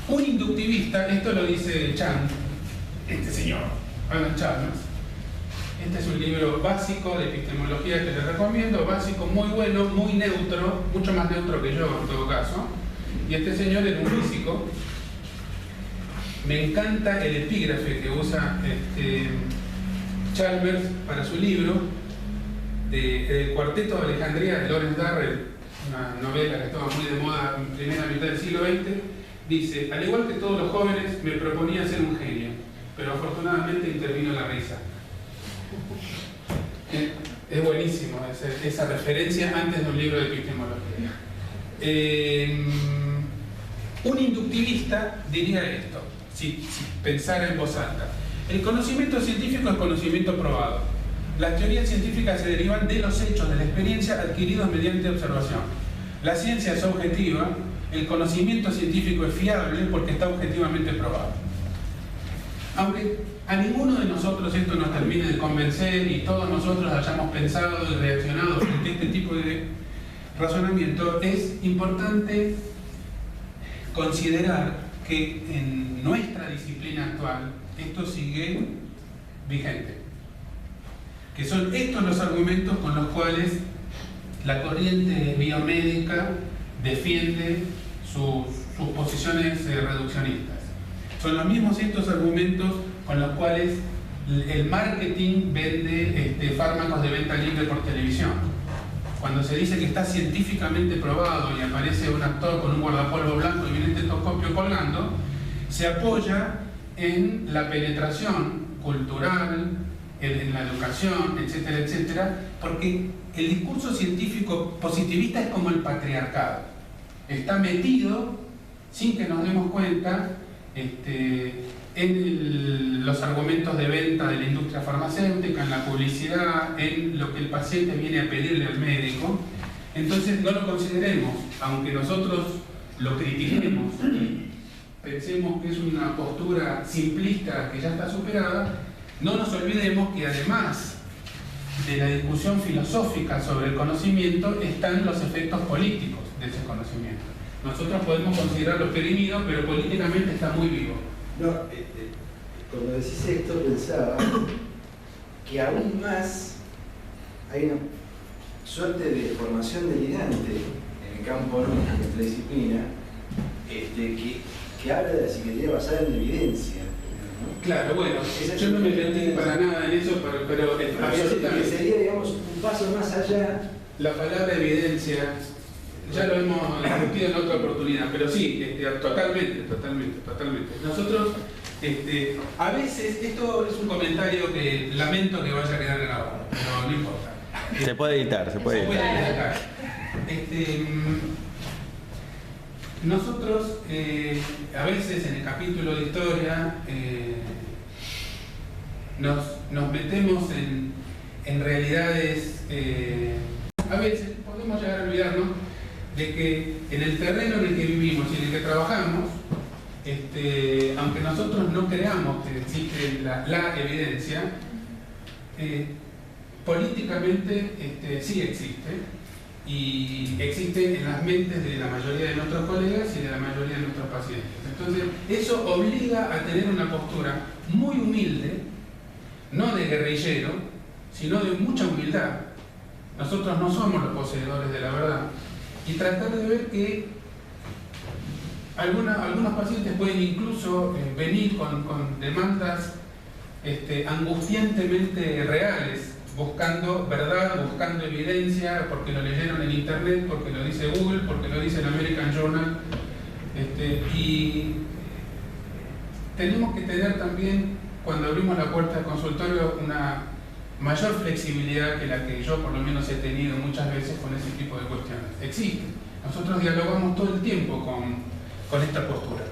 Un inductivista, esto lo dice Chand, este señor, Alan Chalmers. Este es un libro básico de epistemología que les recomiendo, básico, muy bueno, muy neutro, mucho más neutro que yo en todo caso. Y este señor era un físico. Me encanta el epígrafe que usa Chalmers para su libro, el Cuarteto de Alejandría de Lawrence Durrell, una novela que estaba muy de moda en primera mitad del siglo XX. Dice, al igual que todos los jóvenes, me proponía ser un genio, pero afortunadamente intervino la risa. Es buenísimo esa referencia antes de un libro de epistemología. Un inductivista diría esto, si pensara en voz alta. El conocimiento científico es conocimiento probado. Las teorías científicas se derivan de los hechos, de la experiencia adquiridos mediante observación. La ciencia es objetiva, el conocimiento científico es fiable porque está objetivamente probado. Aunque a ninguno de nosotros esto nos termine de convencer y todos nosotros hayamos pensado y reaccionado frente a este tipo de razonamiento, es importante considerar que en nuestra disciplina actual esto sigue vigente. Que son estos los argumentos con los cuales la corriente biomédica defiende sus posiciones reduccionistas. Son los mismos estos argumentos con los cuales el marketing vende fármacos de venta libre por televisión. Cuando se dice que está científicamente probado y aparece un actor con un guardapolvo blanco y viene un estetoscopio colgando, se apoya en la penetración cultural, en la educación, etcétera, etcétera, porque el discurso científico positivista es como el patriarcado. Está metido, sin que nos demos cuenta, en los argumentos de venta de la industria farmacéutica, en la publicidad, en lo que el paciente viene a pedirle al médico. Entonces no lo consideremos, aunque nosotros lo critiquemos, pensemos que es una postura simplista que ya está superada, no nos olvidemos que además de la discusión filosófica sobre el conocimiento están los efectos políticos de ese conocimiento. Nosotros podemos considerarlo perimido, pero políticamente está muy vivo. No, cuando decís esto pensaba que aún más hay una suerte de formación delirante en el campo de nuestra disciplina que habla de la psiquiatría basada en la evidencia. ¿no? Claro, bueno, yo no me metí para nada en eso, pero absolutamente. Que sería, digamos, un paso más allá. La palabra evidencia ya lo hemos discutido en otra oportunidad, pero sí, totalmente. Nosotros, a veces, esto es un comentario que lamento que vaya a quedar grabado, pero no importa. Se puede editar, se puede editar. Nosotros, a veces en el capítulo de historia, nos metemos en realidades, a veces podemos llegar a olvidarnos de que en el terreno en el que vivimos y en el que trabajamos, aunque nosotros no creamos que existe la evidencia, políticamente sí existe, y existe en las mentes de la mayoría de nuestros colegas y de la mayoría de nuestros pacientes. Entonces, eso obliga a tener una postura muy humilde, no de guerrillero, sino de mucha humildad. Nosotros no somos los poseedores de la verdad. Y tratar de ver que algunos pacientes pueden incluso venir con demandas angustiantemente reales, buscando verdad, buscando evidencia, porque lo leyeron en internet, porque lo dice Google, porque lo dice el American Journal. Y tenemos que tener también, cuando abrimos la puerta del consultorio, una mayor flexibilidad que la que yo por lo menos he tenido muchas veces con ese tipo de cuestiones. Existe. Nosotros dialogamos todo el tiempo con esta postura.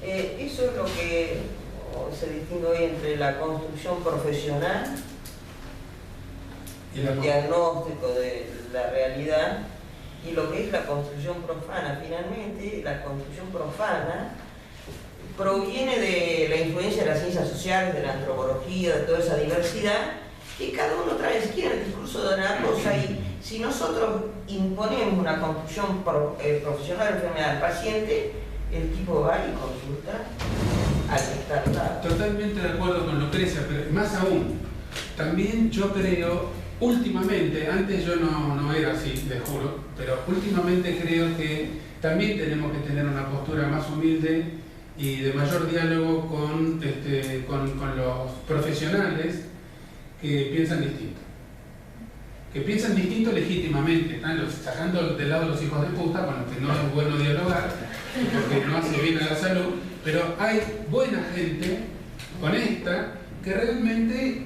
Eso es lo que se distingue hoy entre la construcción profesional y el diagnóstico de la realidad y lo que es la construcción profana. Finalmente, la construcción profana proviene de la influencia de las ciencias sociales, de la antropología, de toda esa diversidad, que cada uno trae, si quiere, el discurso de una cosa, y si nosotros imponemos una construcción profesional de enfermedad al paciente, el tipo va y consulta al que está al lado. Totalmente de acuerdo con Lucrecia, pero más aún, también yo creo, últimamente, antes yo no era así, les juro, pero últimamente creo que también tenemos que tener una postura más humilde y de mayor diálogo con los profesionales que piensan distinto. Que piensan distinto legítimamente, sacando de lado los hijos de puta, con los que no es bueno dialogar, porque no hace bien a la salud, pero hay buena gente honesta que realmente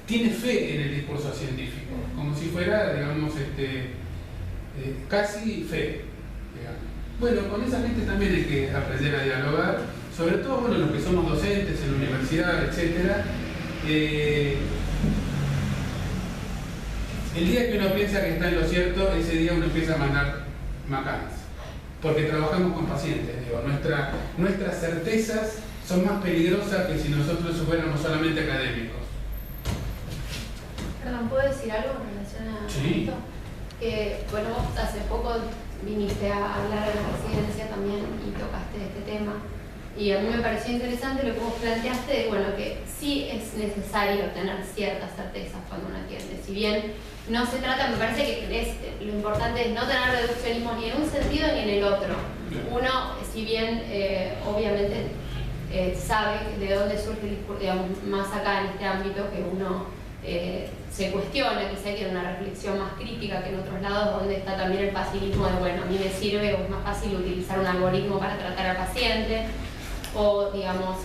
tiene fe en el discurso científico, como si fuera, digamos, casi fe, digamos. Bueno, con esa gente también hay que aprender a dialogar, sobre todo, bueno, los que somos docentes en la universidad, etc. El día que uno piensa que está en lo cierto, ese día uno empieza a mandar macanas, porque trabajamos con pacientes, digo, nuestras certezas son más peligrosas que si nosotros fuéramos solamente académicos. Perdón, ¿puedo decir algo en relación a esto? Bueno, vos hace poco viniste a hablar en la residencia también y tocaste este tema, y a mí me pareció interesante lo que vos planteaste, de, bueno, que sí es necesario tener ciertas certezas cuando uno atiende. Si bien no se trata, me parece que lo importante es no tener reduccionismo ni en un sentido ni en el otro. Uno, si bien obviamente sabe de dónde surge el discurso, digamos, más acá en este ámbito, que uno se cuestiona, quizá hay que tener una reflexión más crítica que en otros lados, donde está también el facilismo de, bueno, a mí me sirve o es más fácil utilizar un algoritmo para tratar al paciente, o digamos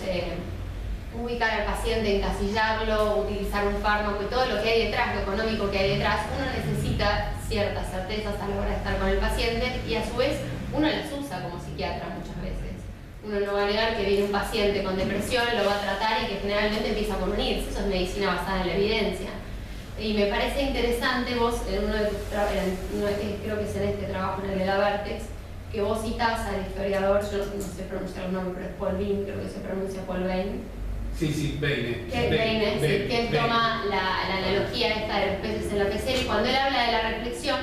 ubicar al paciente, encasillarlo, utilizar un fármaco y todo lo que hay detrás, lo económico que hay detrás. Uno necesita ciertas certezas a la hora de estar con el paciente y a su vez uno las usa como psiquiatra muchas veces. Uno no va a negar que viene un paciente con depresión, lo va a tratar y que generalmente empieza por unirse. Eso es medicina basada en la evidencia. Y me parece interesante, vos en uno de tus creo que es en este trabajo, en el de la Vertex, que vos citás al historiador, yo no sé pronunciar el nombre, pero es Paul Bain, creo que se pronuncia Paul Bain. Sí, Bain. Que él toma la analogía esta de los peces en la pecera, y cuando él habla de la reflexión,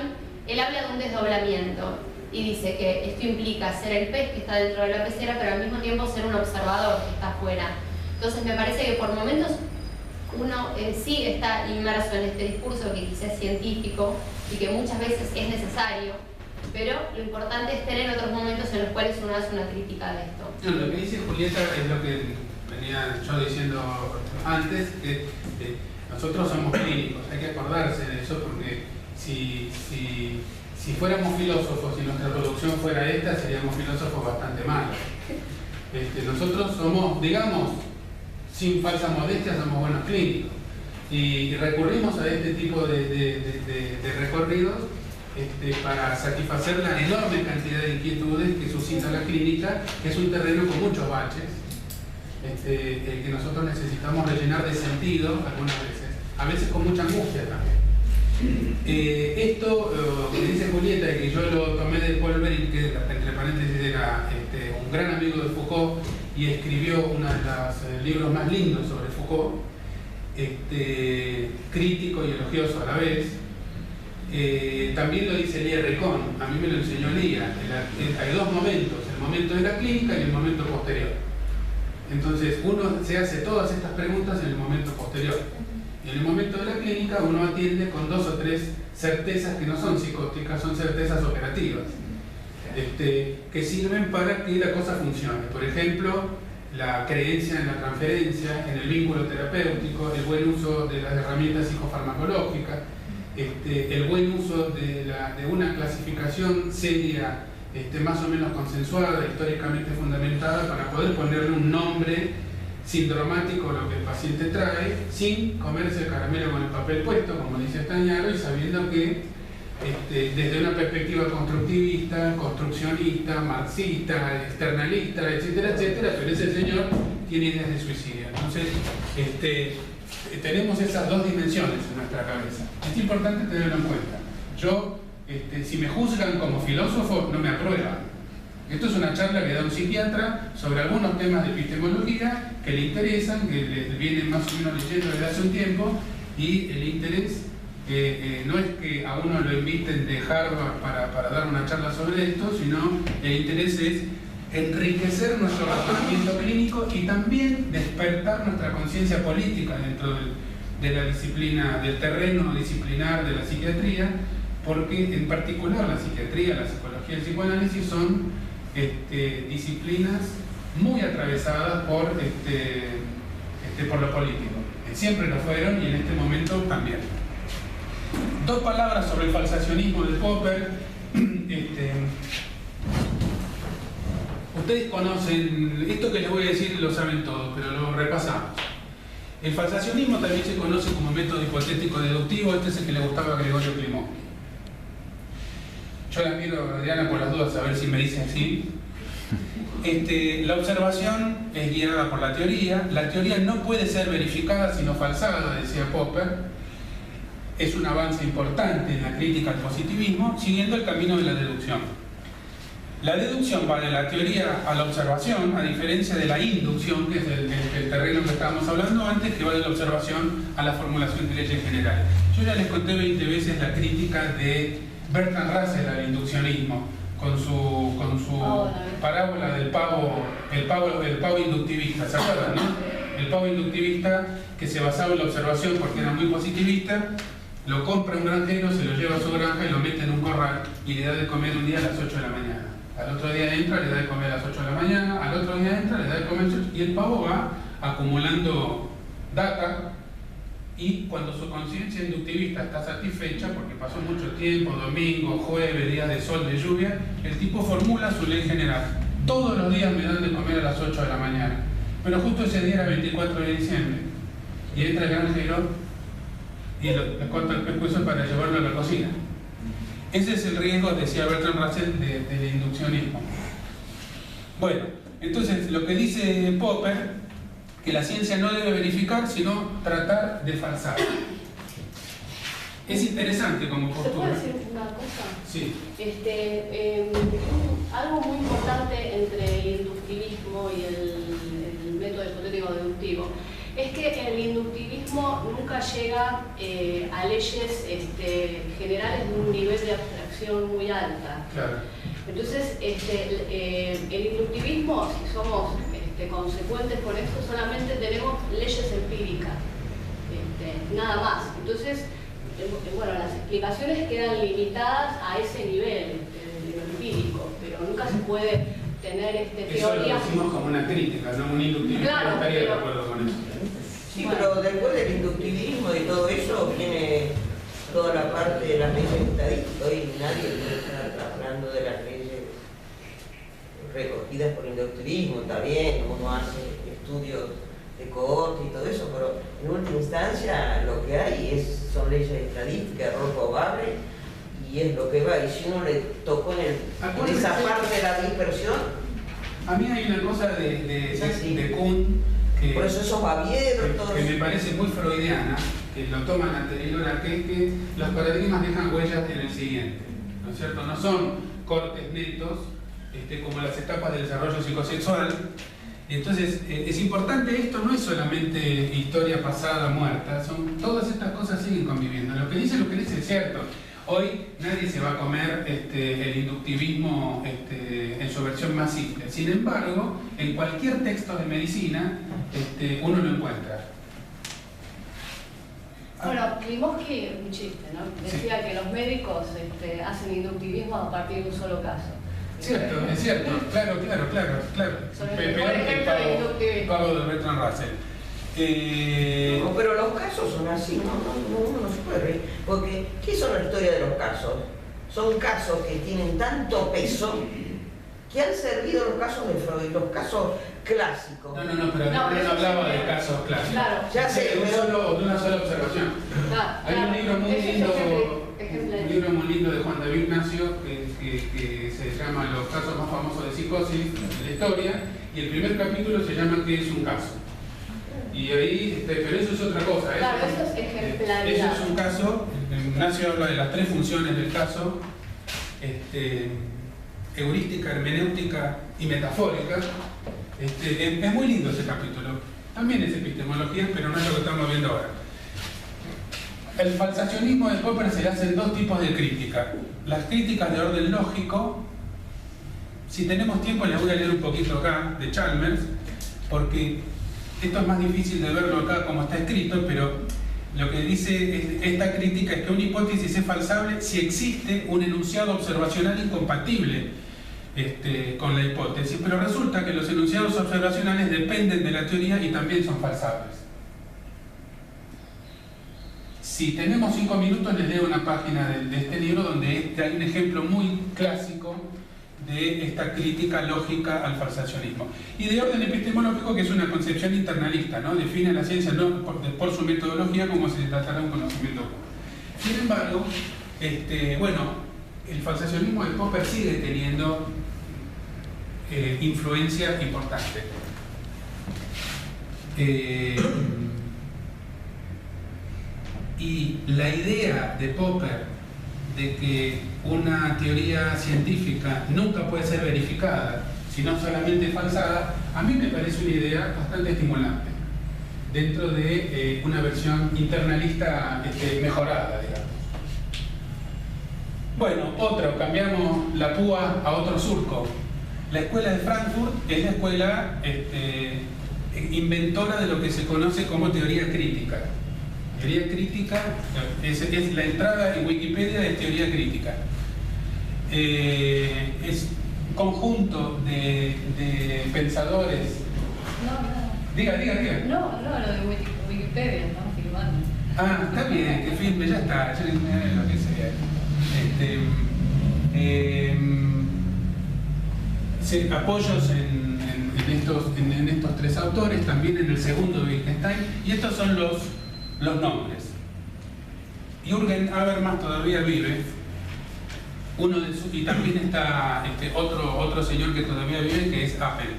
él habla de un desdoblamiento. Y dice que esto implica ser el pez que está dentro de la pecera, pero al mismo tiempo ser un observador que está afuera. Entonces me parece que por momentos uno sí está inmerso en este discurso que quizás es científico y que muchas veces es necesario, pero lo importante es tener otros momentos en los cuales uno hace una crítica de esto. No, lo que dice Julieta es lo que venía yo diciendo antes, que nosotros somos clínicos, hay que acordarse de eso, porque si fuéramos filósofos y nuestra producción fuera esta, seríamos filósofos bastante malos. Nosotros somos, digamos, sin falsa modestia, somos buenos clínicos. Y recurrimos a este tipo de recorridos para satisfacer la enorme cantidad de inquietudes que suscita la clínica, que es un terreno con muchos baches, que nosotros necesitamos rellenar de sentido algunas veces, a veces con mucha angustia también. Esto que dice Julieta, y que yo lo tomé de Paul Berry, que entre paréntesis era un gran amigo de Foucault y escribió uno de los libros más lindos sobre Foucault, crítico y elogioso a la vez. También lo dice Lía Recon, a mí me lo enseñó Lía. Hay dos momentos, el momento de la clínica y el momento posterior. Entonces uno se hace todas estas preguntas en el momento posterior. Y en el momento de la clínica uno atiende con 2 o 3 certezas que no son psicóticas, son certezas operativas, que sirven para que la cosa funcione. Por ejemplo, la creencia en la transferencia, en el vínculo terapéutico, el buen uso de las herramientas psicofarmacológicas, el buen uso de una clasificación seria, más o menos consensuada, históricamente fundamentada, para poder ponerle un nombre sindromático a lo que el paciente trae, sin comerse el caramelo con el papel puesto, como dice Stagnaro, y sabiendo que desde una perspectiva constructivista, construccionista, marxista, externalista, etcétera, etcétera, pero ese señor tiene ideas de suicidio. Entonces, tenemos esas dos dimensiones en nuestra cabeza. Es importante tenerlo en cuenta. Yo, si me juzgan como filósofo, no me aprueban. Esto es una charla que da un psiquiatra sobre algunos temas de epistemología que le interesan, que le vienen más o menos leyendo desde hace un tiempo, y el interés no es que a uno lo inviten de Harvard para dar una charla sobre esto, sino el interés es enriquecer nuestro razonamiento clínico y también despertar nuestra conciencia política dentro de la disciplina, del terreno disciplinar de la psiquiatría, porque en particular la psiquiatría, la psicología y el psicoanálisis son disciplinas muy atravesadas por lo político. Siempre lo fueron y en este momento también. 2 palabras sobre el falsacionismo de Popper. Ustedes conocen, esto que les voy a decir lo saben todos, pero lo repasamos. El falsacionismo también se conoce como método hipotético deductivo. Este es el que le gustaba a Gregorio Klimovsky. Yo la miro a Diana por las dudas a ver si me dice así. La observación es guiada por la teoría no puede ser verificada sino falsada, decía Popper. Es un avance importante en la crítica al positivismo, siguiendo el camino de la deducción. La deducción va de la teoría a la observación, a diferencia de la inducción, que es el terreno que estábamos hablando antes, que va de la observación a la formulación de leyes generales. Yo ya les conté 20 veces la crítica de Bertrand Russell al induccionismo, con su parábola del pavo inductivista, ¿se acuerdan, no? El pavo inductivista que se basaba en la observación porque era muy positivista, lo compra un granjero, se lo lleva a su granja y lo mete en un corral y le da de comer un día a las 8 de la mañana. Al otro día entra, le da de comer a las 8 de la mañana, al otro día entra, le da de comer a las 8, y el pavo va acumulando data. Y cuando su conciencia inductivista está satisfecha, porque pasó mucho tiempo, domingo, jueves, días de sol, de lluvia, el tipo formula su ley general. Todos los días me dan de comer a las 8 de la mañana, pero justo ese día era 24 de diciembre. Y entra el granjero y le corta el pescuezo para llevarlo a la cocina. Ese es el riesgo, decía Bertrand Russell, del induccionismo. Bueno, entonces lo que dice Popper, que la ciencia no debe verificar, sino tratar de falsar. Es interesante como postura. ¿Se puede decir una cosa? Sí. Algo muy importante entre el inductivismo y el método hipotético deductivo es que el inductivismo nunca llega a leyes generales de un nivel de abstracción muy alta. Claro. Entonces, el inductivismo, si somos consecuentes con esto, solamente tenemos leyes empíricas, nada más. Entonces, bueno, las explicaciones quedan limitadas a ese nivel de lo empírico, pero nunca se puede tener eso teoría. lo decimos como una crítica, no un inductivismo. Claro, no estaría de pero, acuerdo con eso. Sí, pero después del inductivismo y todo eso viene toda la parte de las leyes estadísticas. Hoy nadie está hablando de las leyes recogidas por inductivismo, está bien, uno hace estudios de cohorte y todo eso, pero en última instancia lo que hay son leyes estadísticas, error probable, y es lo que va, y si uno le tocó en esa parte de la dispersión. A mí hay una cosa de Kuhn por eso esos abiertos que me parece muy freudiana, que lo toman anterior a que los paradigmas dejan huellas en el siguiente, ¿no es cierto? No son cortes netos como las etapas del desarrollo psicosexual. Entonces es importante, esto no es solamente historia pasada muerta, son todas estas cosas siguen conviviendo. Lo que dice es cierto. Hoy nadie se va a comer el inductivismo en su versión más simple. Sin embargo, en cualquier texto de medicina uno lo encuentra. Bueno, Vygotsky, un chiste, ¿no? Decía que los médicos hacen inductivismo a partir de un solo caso. Cierto, es cierto, claro. Son el mejor ejemplo de inductivismo. Pago de Bertrand Russell. No, pero los casos son así, uno no se puede reír. Porque, ¿qué son la historia de los casos? Son casos que tienen tanto peso que han servido los casos de Freud, los casos clásicos. Pero no hablaba de casos clásicos. Claro. Ya sé, de una sola observación. Hay un libro muy lindo de Juan David Ignacio que se llama Los casos más famosos de psicosis de la historia, y el primer capítulo se llama ¿Qué es un caso? Y ahí, pero eso es otra cosa. Claro, eso es ejemplaridad. Eso es un caso. Ignacio habla de las 3 funciones del caso: heurística, hermenéutica y metafórica. Es muy lindo ese capítulo. También es epistemología, pero no es lo que estamos viendo ahora. El falsacionismo de Popper se le hacen 2 tipos de crítica. Las críticas de orden lógico. Si tenemos tiempo les voy a leer un poquito acá de Chalmers, porque esto es más difícil de verlo acá como está escrito, pero lo que dice esta crítica es que una hipótesis es falsable si existe un enunciado observacional incompatible con la hipótesis, pero resulta que los enunciados observacionales dependen de la teoría y también son falsables. Si tenemos 5 minutos les leo una página de este libro donde hay un ejemplo muy clásico de esta crítica lógica al falsacionismo. Y de orden epistemológico, que es una concepción internalista, ¿no? Define la ciencia no por su metodología como si se tratara de un conocimiento puro. Sin embargo, el falsacionismo de Popper sigue teniendo influencia importante. Y la idea de Popper de que una teoría científica nunca puede ser verificada, sino solamente falsada, a mí me parece una idea bastante estimulante, dentro de una versión internalista mejorada, digamos. Bueno, cambiamos la púa a otro surco. La escuela de Frankfurt es la escuela inventora de lo que se conoce como teoría crítica. Teoría crítica es la entrada en Wikipedia de teoría crítica. Es un conjunto de pensadores. Diga. No, lo de Wikipedia, estamos filmando. Ah, está bien, que filme, ya está, ya lo que sea. Apoyos en estos 3 autores, también en el segundo de Wittgenstein, y estos son los nombres. Jürgen Habermas todavía vive, y también está otro señor que todavía vive, que es Appel.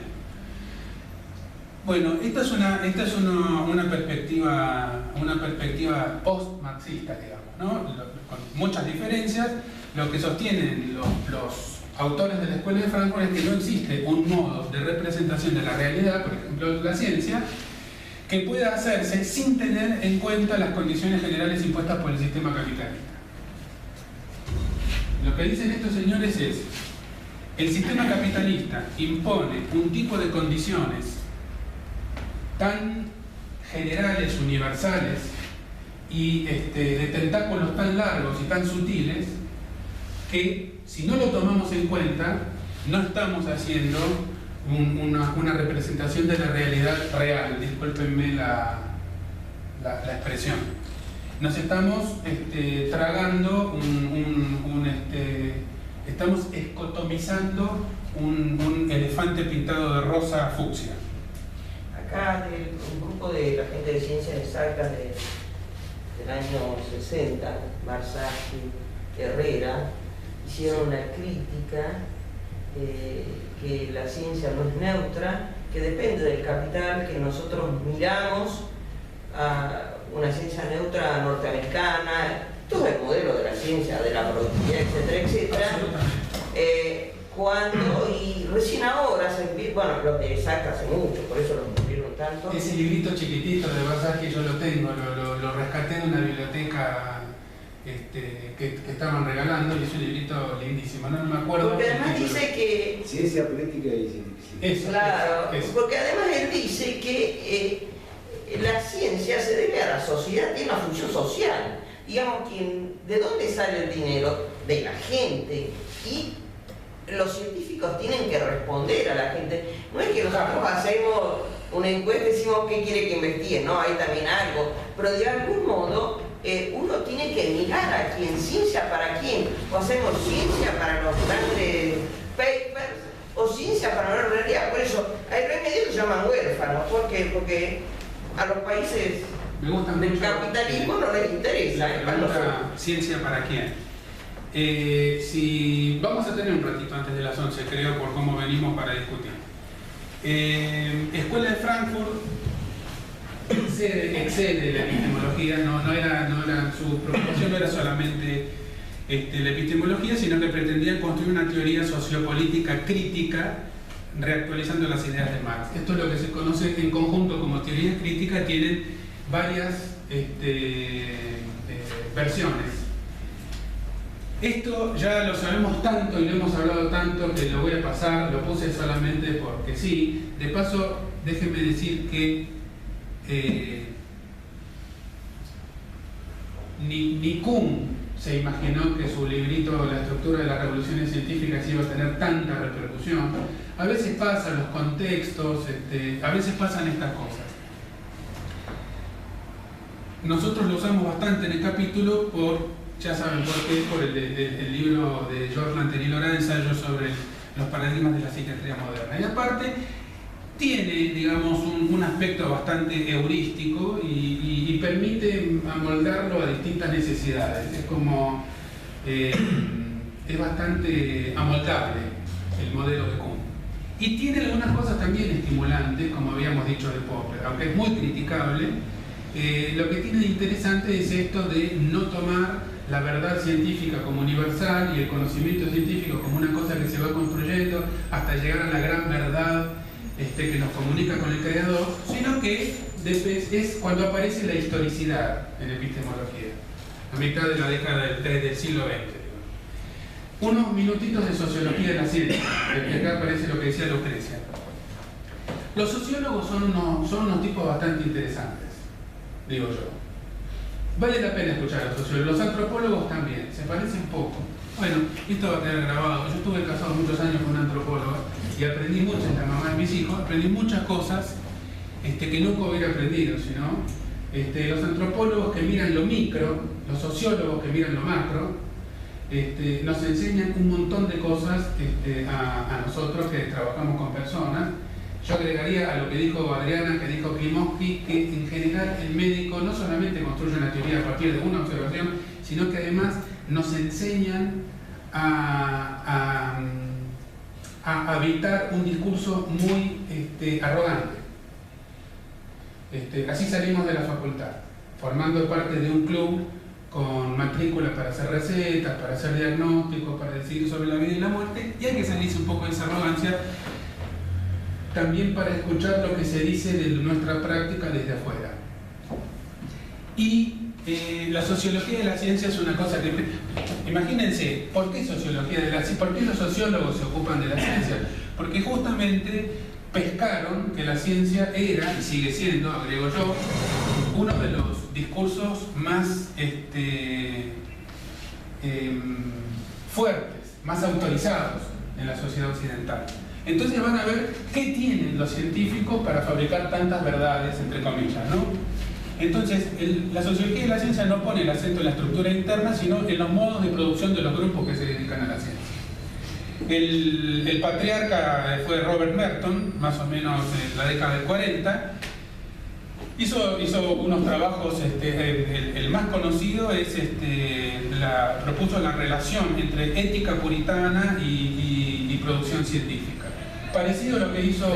Bueno, esta es una perspectiva post-marxista, digamos, ¿no? Con muchas diferencias. Lo que sostienen los autores de la escuela de Frankfurt es que no existe un modo de representación de la realidad, por ejemplo la ciencia, que pueda hacerse sin tener en cuenta las condiciones generales impuestas por el sistema capitalista. Lo que dicen estos señores es: el sistema capitalista impone un tipo de condiciones tan generales, universales, y de tentáculos tan largos y tan sutiles, que si no lo tomamos en cuenta, no estamos haciendo una representación de la realidad real, discúlpenme la expresión. Nos estamos tragando estamos escotomizando un elefante pintado de rosa fucsia. Acá un grupo de la gente de ciencias exactas del año 60, Marsacchi, Herrera, hicieron una crítica que la ciencia no es neutra, que depende del capital, que nosotros miramos a una ciencia neutra norteamericana, todo el modelo de la ciencia, de la productividad, etcétera, etcétera. Y recién ahora se empieza, bueno, lo de Isaac hace mucho, por eso lo cumplieron tanto. Ese librito chiquitito de Bazar que yo lo tengo, lo rescaté de una biblioteca que estaban regalando, y es un librito lindísimo, no me acuerdo. Porque además dice que... Ciencia política y científica. Eso, claro, eso. Porque además él dice que la ciencia se debe a la sociedad, tiene una función social. Digamos, ¿de dónde sale el dinero? De la gente. Y los científicos tienen que responder a la gente. No es que nosotros hacemos una encuesta y decimos qué quiere que investiguen, no, hay también algo. Pero de algún modo uno tiene que mirar a quién, ciencia para quién. O hacemos ciencia para los grandes papers, o ciencia para la realidad. Por eso, hay remedios que se llaman huérfanos. ¿Por qué? Porque a los países del capitalismo no les interesa. ¿Ciencia para quién? Si vamos a tener un ratito antes de las 11, creo, por cómo venimos para discutir. Escuela de Frankfurt excede la epistemología, no era su preocupación no era solamente la epistemología, sino que pretendían construir una teoría sociopolítica crítica reactualizando las ideas de Marx. Esto es lo que se conoce en conjunto como teoría crítica, tienen varias versiones. Esto ya lo sabemos tanto y lo hemos hablado tanto que lo voy a pasar, lo puse solamente porque sí. De paso, déjenme decir que ni Kuhn se imaginó que su librito La estructura de las revoluciones científicas iba a tener tanta repercusión. A veces pasan los contextos, a veces pasan estas cosas. Nosotros lo usamos bastante en el capítulo ya saben por qué, por el libro de George Lantenil-Lora, Ensayo sobre los paradigmas de la psiquiatría moderna. Y aparte, tiene, digamos, un aspecto bastante heurístico y permite amoldarlo a distintas necesidades. Es como, es bastante amoldable el modelo de Kuhn. Y tiene algunas cosas también estimulantes, como habíamos dicho de Popper, aunque es muy criticable. Lo que tiene de interesante es esto de no tomar la verdad científica como universal y el conocimiento científico como una cosa que se va construyendo hasta llegar a la gran verdad que nos comunica con el creador, sino que es cuando aparece la historicidad en epistemología, a mitad de la década del siglo XX. Unos minutitos de sociología de la ciencia, que acá aparece lo que decía Lucrecia. Los sociólogos son unos tipos bastante interesantes, digo yo. Vale la pena escuchar a los sociólogos, los antropólogos también, se parecen poco. Bueno, esto va a quedar grabado. Yo estuve casado muchos años con una antropóloga y aprendí mucho, es la mamá de mis hijos, aprendí muchas cosas que nunca hubiera aprendido, sino los antropólogos que miran lo micro, los sociólogos que miran lo macro, nos enseñan un montón de cosas a nosotros que trabajamos con personas. Yo agregaría a lo que dijo Adriana, que dijo Klimovsky, que en general el médico no solamente construye una teoría a partir de una observación, sino que además nos enseñan a evitar un discurso muy arrogante. Así salimos de la facultad, formando parte de un club con matrícula para hacer recetas, para hacer diagnósticos, para decidir sobre la vida y la muerte, y hay que salirse un poco de esa arrogancia también para escuchar lo que se dice de nuestra práctica desde afuera. Y la sociología de la ciencia es una cosa que... Imagínense, ¿por qué sociología de la ciencia? ¿Por qué los sociólogos se ocupan de la ciencia? Porque justamente pescaron que la ciencia era, y sigue siendo, agrego yo, uno de los discursos más fuertes, más autorizados en la sociedad occidental. Entonces van a ver qué tienen los científicos para fabricar tantas verdades, entre comillas, ¿no? Entonces, la sociología de la ciencia no pone el acento en la estructura interna, sino en los modos de producción de los grupos que se dedican a la ciencia. El patriarca fue Robert Merton, más o menos en la década del 40, Hizo unos trabajos, el más conocido es, propuso la relación entre ética puritana y producción científica. Parecido a lo que hizo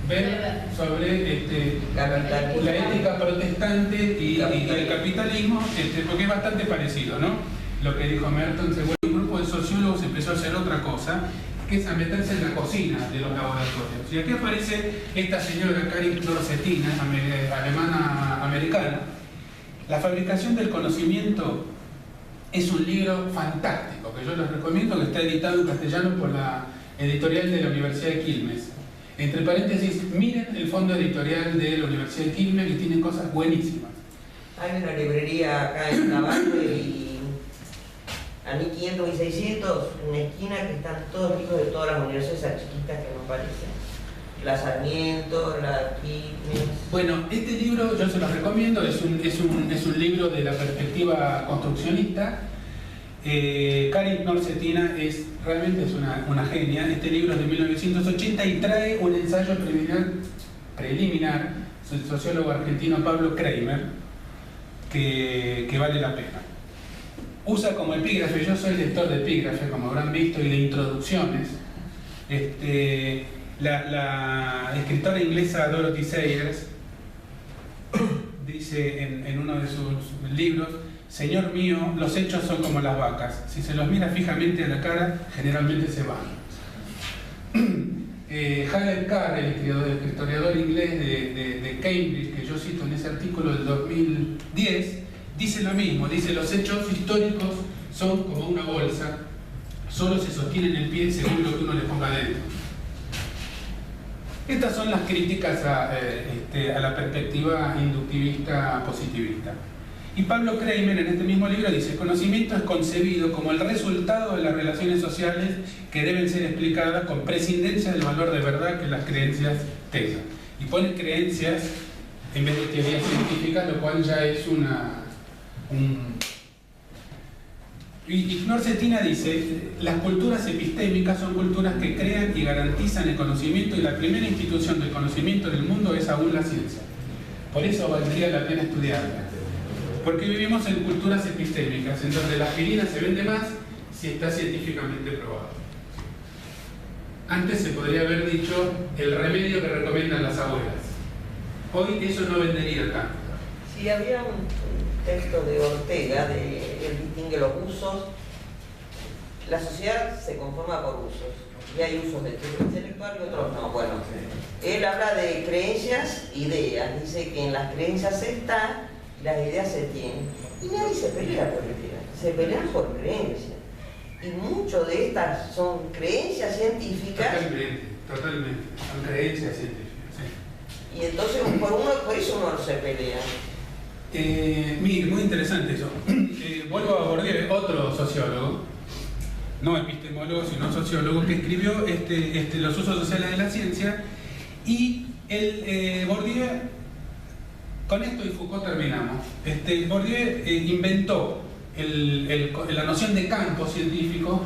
Weber sobre la ética protestante y el capitalismo, porque es bastante parecido, ¿no? Lo que dijo Merton, un grupo de sociólogos empezó a hacer otra cosa, que es a meterse en la cocina de los laboratorios. Y aquí aparece esta señora Karin Knorr-Cetina, alemana-americana. La fabricación del conocimiento es un libro fantástico, que yo les recomiendo, que está editado en castellano por la editorial de la Universidad de Quilmes. Entre paréntesis, miren el fondo editorial de la Universidad de Quilmes, que tiene cosas buenísimas. Hay una librería acá en Navarro y a 1500 y 600, una esquina que están todos libros de todas las universidades chiquitas que nos parecen. La Sarmiento, la Quilmes. Bueno, este libro yo se los recomiendo, es un libro de la perspectiva construccionista. Karin Knorr-Cetina realmente es una genia. Este libro es de 1980 y trae un ensayo preliminar del sociólogo argentino Pablo Kramer, que vale la pena. Usa como epígrafe, yo soy lector de epígrafe, como habrán visto, y de introducciones. La escritora inglesa Dorothy Sayers dice en uno de sus libros: Señor mío, los hechos son como las vacas. Si se los mira fijamente a la cara, generalmente se van. Harold Carr, el historiador inglés de Cambridge, que yo cito en ese artículo del 2010, dice lo mismo. Dice: los hechos históricos son como una bolsa, solo se sostienen en pie según lo que uno le ponga dentro. Estas son las críticas a la perspectiva inductivista positivista. Y Pablo Kramer en este mismo libro dice: el conocimiento es concebido como el resultado de las relaciones sociales que deben ser explicadas con prescindencia del valor de verdad que las creencias tengan. Y pone creencias en vez de teorías científicas, lo cual ya es Y Knorr-Cetina dice: las culturas epistémicas son culturas que crean y garantizan el conocimiento, y la primera institución del conocimiento en el mundo es aún la ciencia. Por eso valdría la pena estudiarla. Porque vivimos en culturas epistémicas, en donde la aspirina se vende más si está científicamente probado. Antes se podría haber dicho el remedio que recomiendan las abuelas. Hoy eso no vendería tanto. Sí, había un texto de Ortega, de él distingue los usos. La sociedad se conforma por usos, y hay usos del tipo intelectual y otros no. Bueno, él habla de creencias, ideas, dice que en las creencias se está, las ideas se tienen, y nadie se pelea por ideas, se pelean por creencias, y muchas de estas son creencias científicas. Totalmente, son creencias científicas, sí. Y entonces por eso uno se pelea. Mire, muy interesante eso. Vuelvo a Bourdieu, otro sociólogo, no epistemólogo, sino sociólogo, que escribió los usos sociales de la ciencia. Y Bourdieu, con esto y Foucault terminamos. Bourdieu inventó la noción de campo científico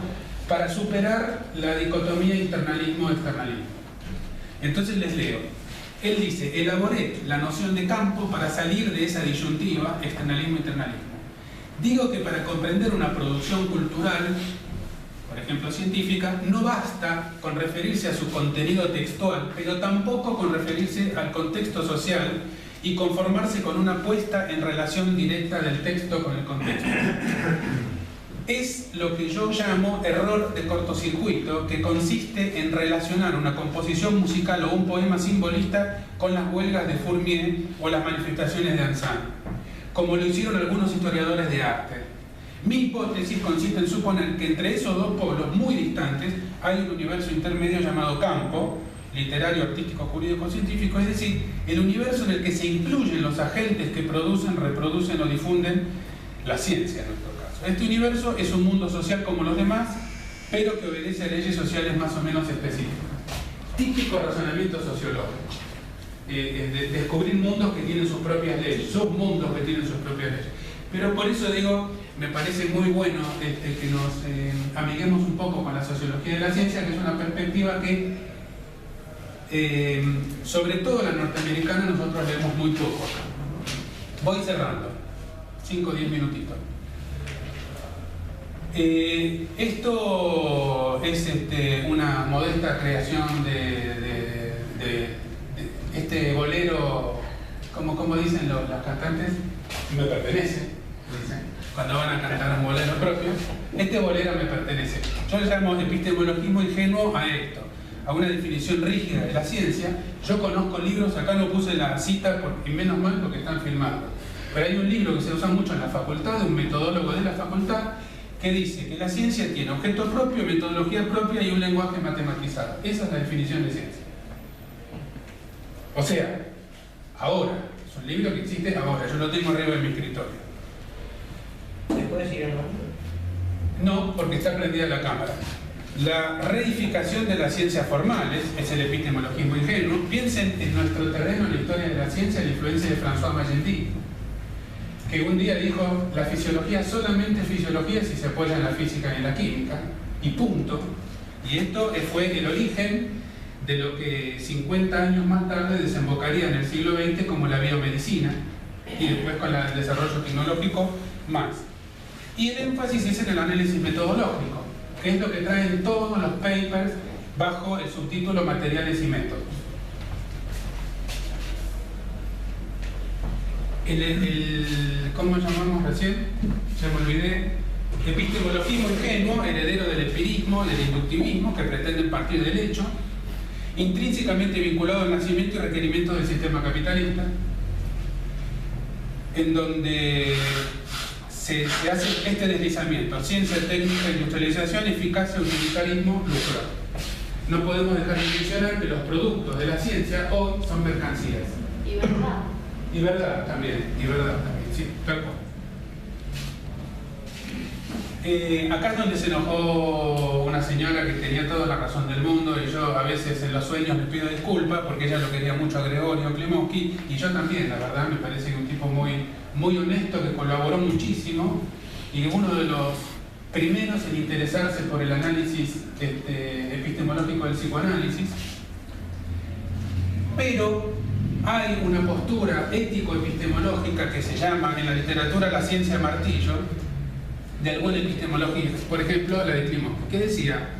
para superar la dicotomía internalismo-externalismo. Entonces les leo. Él dice: elaboré la noción de campo para salir de esa disyuntiva externalismo-internalismo. Digo que para comprender una producción cultural, por ejemplo científica, no basta con referirse a su contenido textual, pero tampoco con referirse al contexto social y conformarse con una puesta en relación directa del texto con el contexto. Es lo que yo llamo error de cortocircuito, que consiste en relacionar una composición musical o un poema simbolista con las huelgas de Fourmier o las manifestaciones de Anzin, como lo hicieron algunos historiadores de arte. Mi hipótesis consiste en suponer que entre esos dos polos muy distantes hay un universo intermedio llamado campo, literario, artístico, jurídico, científico, es decir, el universo en el que se incluyen los agentes que producen, reproducen o difunden la ciencia en nuestro caso. Este universo es un mundo social como los demás, pero que obedece a leyes sociales más o menos específicas. Típico razonamiento sociológico. Descubrir mundos que tienen sus propias leyes, submundos que tienen sus propias leyes. Pero por eso digo, me parece muy bueno que nos amiguemos un poco con la sociología de la ciencia, que es una perspectiva que, sobre todo la norteamericana, nosotros leemos muy poco acá. Voy cerrando, 5 o 10 minutitos. Esto es una modesta creación de este bolero, como dicen las cantantes, me pertenece, dicen, cuando van a cantar un bolero propio. Este bolero me pertenece. Yo le llamo epistemologismo ingenuo a esto, a una definición rígida de la ciencia. Yo conozco libros, acá no puse la cita, y menos mal porque están filmados, pero hay un libro que se usa mucho en la facultad, de un metodólogo de la facultad, que dice que la ciencia tiene objeto propio, metodología propia y un lenguaje matematizado. Esa es la definición de ciencia. O sea, ahora, es un libro que existe ahora, yo lo tengo arriba en mi escritorio. ¿Se puede decir el nombre? No, porque está prendida la cámara. La reedificación de las ciencias formales es el epistemologismo ingenuo. Piensen en nuestro terreno en la historia de la ciencia, la influencia de François Magendie, que un día dijo: la fisiología solamente es fisiología si se apoya en la física y en la química, y punto. Y esto fue el origen de lo que 50 años más tarde desembocaría en el siglo XX como la biomedicina, y después con el desarrollo tecnológico más. Y el énfasis es en el análisis metodológico, que es lo que traen todos los papers bajo el subtítulo Materiales y Métodos. ¿Cómo llamamos recién? Ya me olvidé. Epistemologismo ingenuo, heredero del empirismo, del inductivismo, que pretenden partir del hecho, intrínsecamente vinculado al nacimiento y requerimientos del sistema capitalista, en donde se hace este deslizamiento: ciencia, técnica, industrialización, eficacia, utilitarismo, lucro. No podemos dejar de mencionar que los productos de la ciencia hoy son mercancías. Y verdad. Y verdad también, sí, tal cual. Acá es donde se enojó una señora que tenía toda la razón del mundo, y yo a veces en los sueños le pido disculpas porque ella lo quería mucho a Gregorio Klimovsky, y yo también, la verdad, me parece que un tipo muy honesto, que colaboró muchísimo, y uno de los primeros en interesarse por el análisis epistemológico del psicoanálisis. Pero hay una postura ético-epistemológica que se llama en la literatura la ciencia martillo, de alguna epistemología, por ejemplo la de Klimovsky, que decía: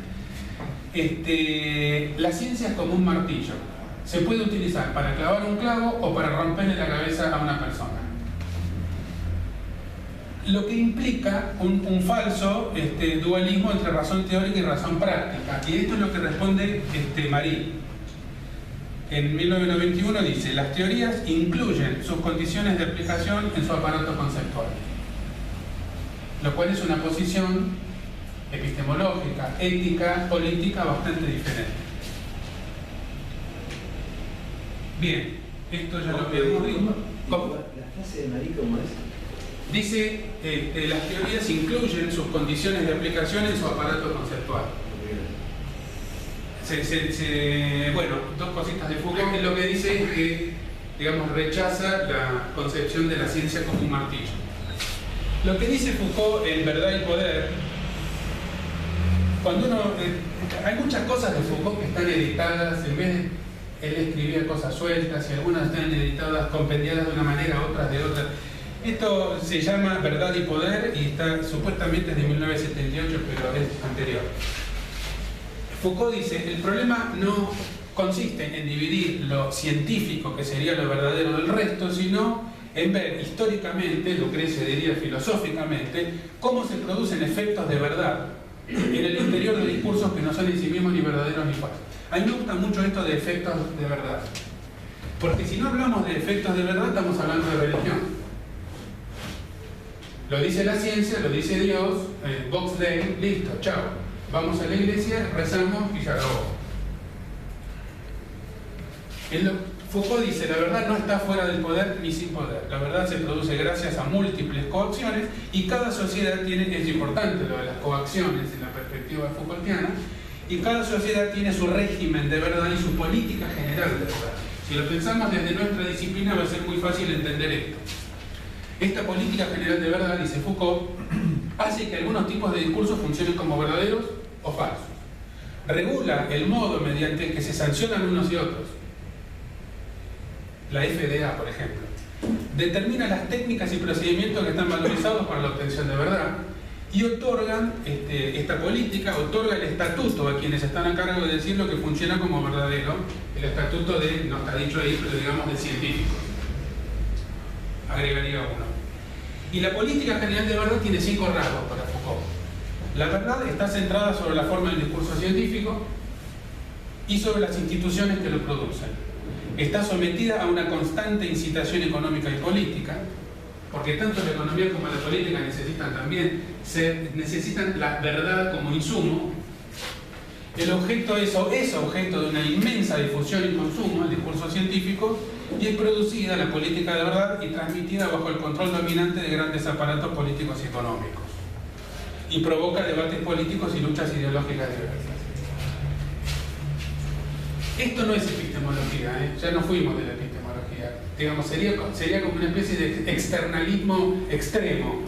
la ciencia es como un martillo, se puede utilizar para clavar un clavo o para romperle la cabeza a una persona. Lo que implica un falso dualismo entre razón teórica y razón práctica, y esto es lo que responde Marie. En 1991 dice: las teorías incluyen sus condiciones de aplicación en su aparato conceptual, lo cual es una posición epistemológica, ética, política bastante diferente. Bien, esto ya lo habíamos dicho. ¿La frase de Marie cómo es? Dice: las teorías incluyen sus condiciones de aplicación en su aparato conceptual. Bueno, dos cositas de Foucault, que lo que dice es que, digamos, rechaza la concepción de la ciencia como un martillo. Lo que dice Foucault en Verdad y Poder, cuando uno... hay muchas cosas de Foucault que están editadas, en vez de... Él escribía cosas sueltas y algunas están editadas, compendiadas de una manera, otras de otra. Esto se llama Verdad y Poder y está supuestamente de 1978, pero es anterior. Foucault dice: el problema no consiste en dividir lo científico, que sería lo verdadero, del resto, sino en ver históricamente, Lucrecia diría filosóficamente, cómo se producen efectos de verdad en el interior de discursos que no son en sí mismos ni verdaderos ni falsos. A mí me gusta mucho esto de efectos de verdad, porque si no hablamos de efectos de verdad, estamos hablando de religión. Lo dice la ciencia, lo dice Dios, Vox Dei, listo, chao. Vamos a la iglesia, rezamos y se acabó. Foucault dice: la verdad no está fuera del poder ni sin poder. La verdad se produce gracias a múltiples coacciones, y cada sociedad tiene, es importante lo de las coacciones en la perspectiva Foucaultiana, y cada sociedad tiene su régimen de verdad y su política general de verdad. Si lo pensamos desde nuestra disciplina, va a ser muy fácil entender esto. Esta política general de verdad, dice Foucault, hace que algunos tipos de discursos funcionen como verdaderos o falsos. Regula el modo mediante que se sancionan unos y otros. La FDA, por ejemplo. determina las técnicas y procedimientos que están valorizados para la obtención de verdad y otorgan, esta política otorga el estatuto a quienes están a cargo de decir lo que funciona como verdadero, el estatuto de, no está dicho ahí, pero digamos de científicos. Agregaría uno. Y la política general de verdad tiene 5 rasgos para Foucault. La verdad está centrada sobre la forma del discurso científico y sobre las instituciones que lo producen. Está sometida a una constante incitación económica y política, porque tanto la economía como la política necesitan la verdad como insumo. El objeto es objeto de una inmensa difusión y consumo, el discurso científico, y es producida la política de verdad y transmitida bajo el control dominante de grandes aparatos políticos y económicos, y provoca debates políticos y luchas ideológicas diversas. Esto no es epistemología, ya no fuimos de la epistemología. Digamos, sería como una especie de externalismo extremo.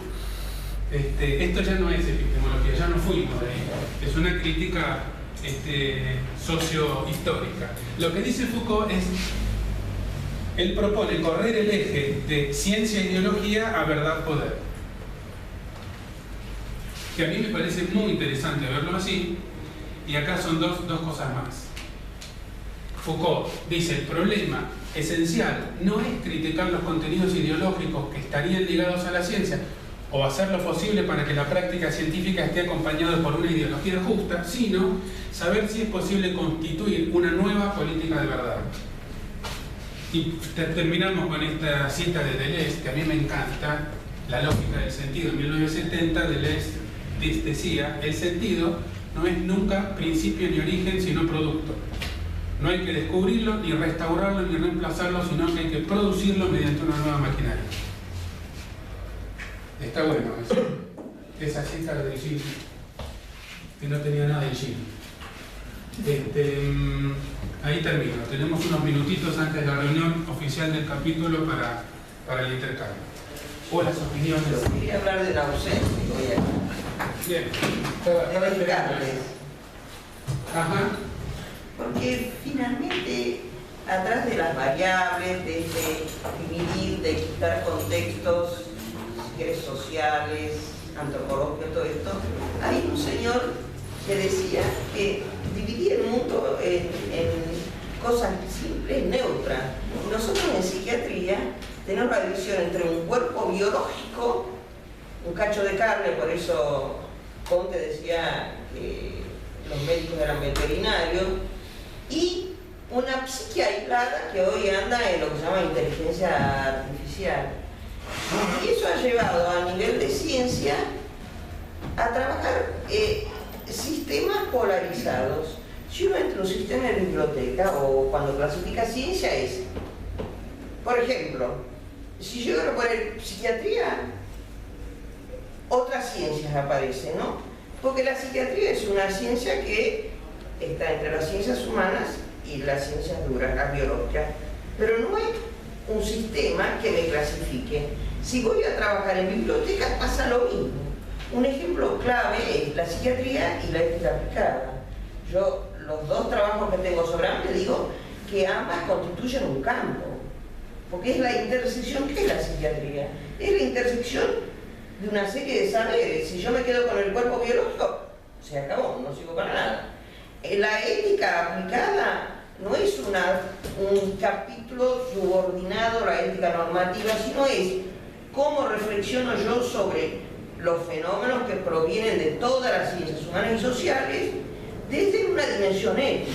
Esto ya no es epistemología, ya no fuimos de ahí. Es una crítica socio-histórica. Lo que dice Foucault es, él propone correr el eje de ciencia e ideología a verdad-poder. Que a mí me parece muy interesante verlo así, y acá son dos cosas más. Foucault dice, el problema esencial no es criticar los contenidos ideológicos que estarían ligados a la ciencia o hacer lo posible para que la práctica científica esté acompañada por una ideología justa, sino saber si es posible constituir una nueva política de verdad. Y terminamos con esta cita de Deleuze, que a mí me encanta, La lógica del sentido, en 1970. Deleuze decía, el sentido no es nunca principio ni origen, sino producto. No hay que descubrirlo, ni restaurarlo, ni reemplazarlo, sino que hay que producirlo mediante una nueva maquinaria. Está bueno eso. Esa cita de Gilles, que no tenía nada de Gilles. Ahí termino. Tenemos unos minutitos antes de la reunión oficial del capítulo para el intercambio. O las opiniones. Quería hablar de la ausencia. Bien. De Descartes. Ajá. Porque finalmente, atrás de las variables, de dividir, de quitar contextos, si querés, sociales, antropológicos, todo esto, hay un señor que decía que dividía el mundo en cosas simples, neutras. Nosotros en psiquiatría tenemos la división entre un cuerpo biológico, un cacho de carne, por eso Comte decía que los médicos eran veterinarios, y una psique aislada que hoy anda en lo que se llama inteligencia artificial. Y eso ha llevado a nivel de ciencia a trabajar sistemas polarizados. Si uno entra en un sistema de biblioteca o cuando clasifica ciencia es, por ejemplo, si yo quiero poner psiquiatría, otras ciencias aparecen, ¿no? Porque la psiquiatría es una ciencia que está entre las ciencias humanas y las ciencias duras, las biológicas, pero no hay un sistema que me clasifique. Si voy a trabajar en bibliotecas pasa lo mismo. Un ejemplo clave es la psiquiatría y la ética aplicada. Yo los dos trabajos que tengo sobrante digo que ambas constituyen un campo, porque es la intersección. ¿Qué es la psiquiatría? Es la intersección de una serie de saberes. Si yo me quedo con el cuerpo biológico, se acabó, no sigo para nada. La ética aplicada no es un capítulo subordinado a la ética normativa, sino es cómo reflexiono yo sobre los fenómenos que provienen de todas las ciencias humanas y sociales desde una dimensión ética.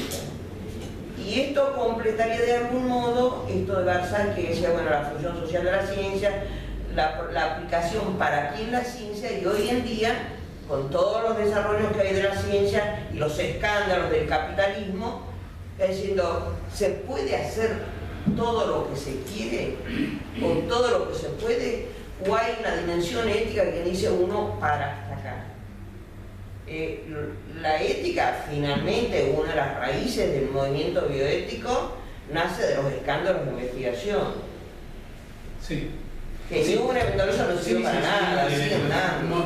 Y esto completaría de algún modo esto de Barzal, que decía, bueno, la función social de la ciencia, la aplicación para quién la ciencia, y hoy en día, con todos los desarrollos que hay de la ciencia y los escándalos del capitalismo, está diciendo, ¿se puede hacer todo lo que se quiere? ¿O todo lo que se puede? ¿O hay una dimensión ética que dice uno para hasta acá? La ética, finalmente, una de las raíces del movimiento bioético, nace de los escándalos de investigación. Sí. Que si hubo una eventualidad no sirve para nada, siguen dando.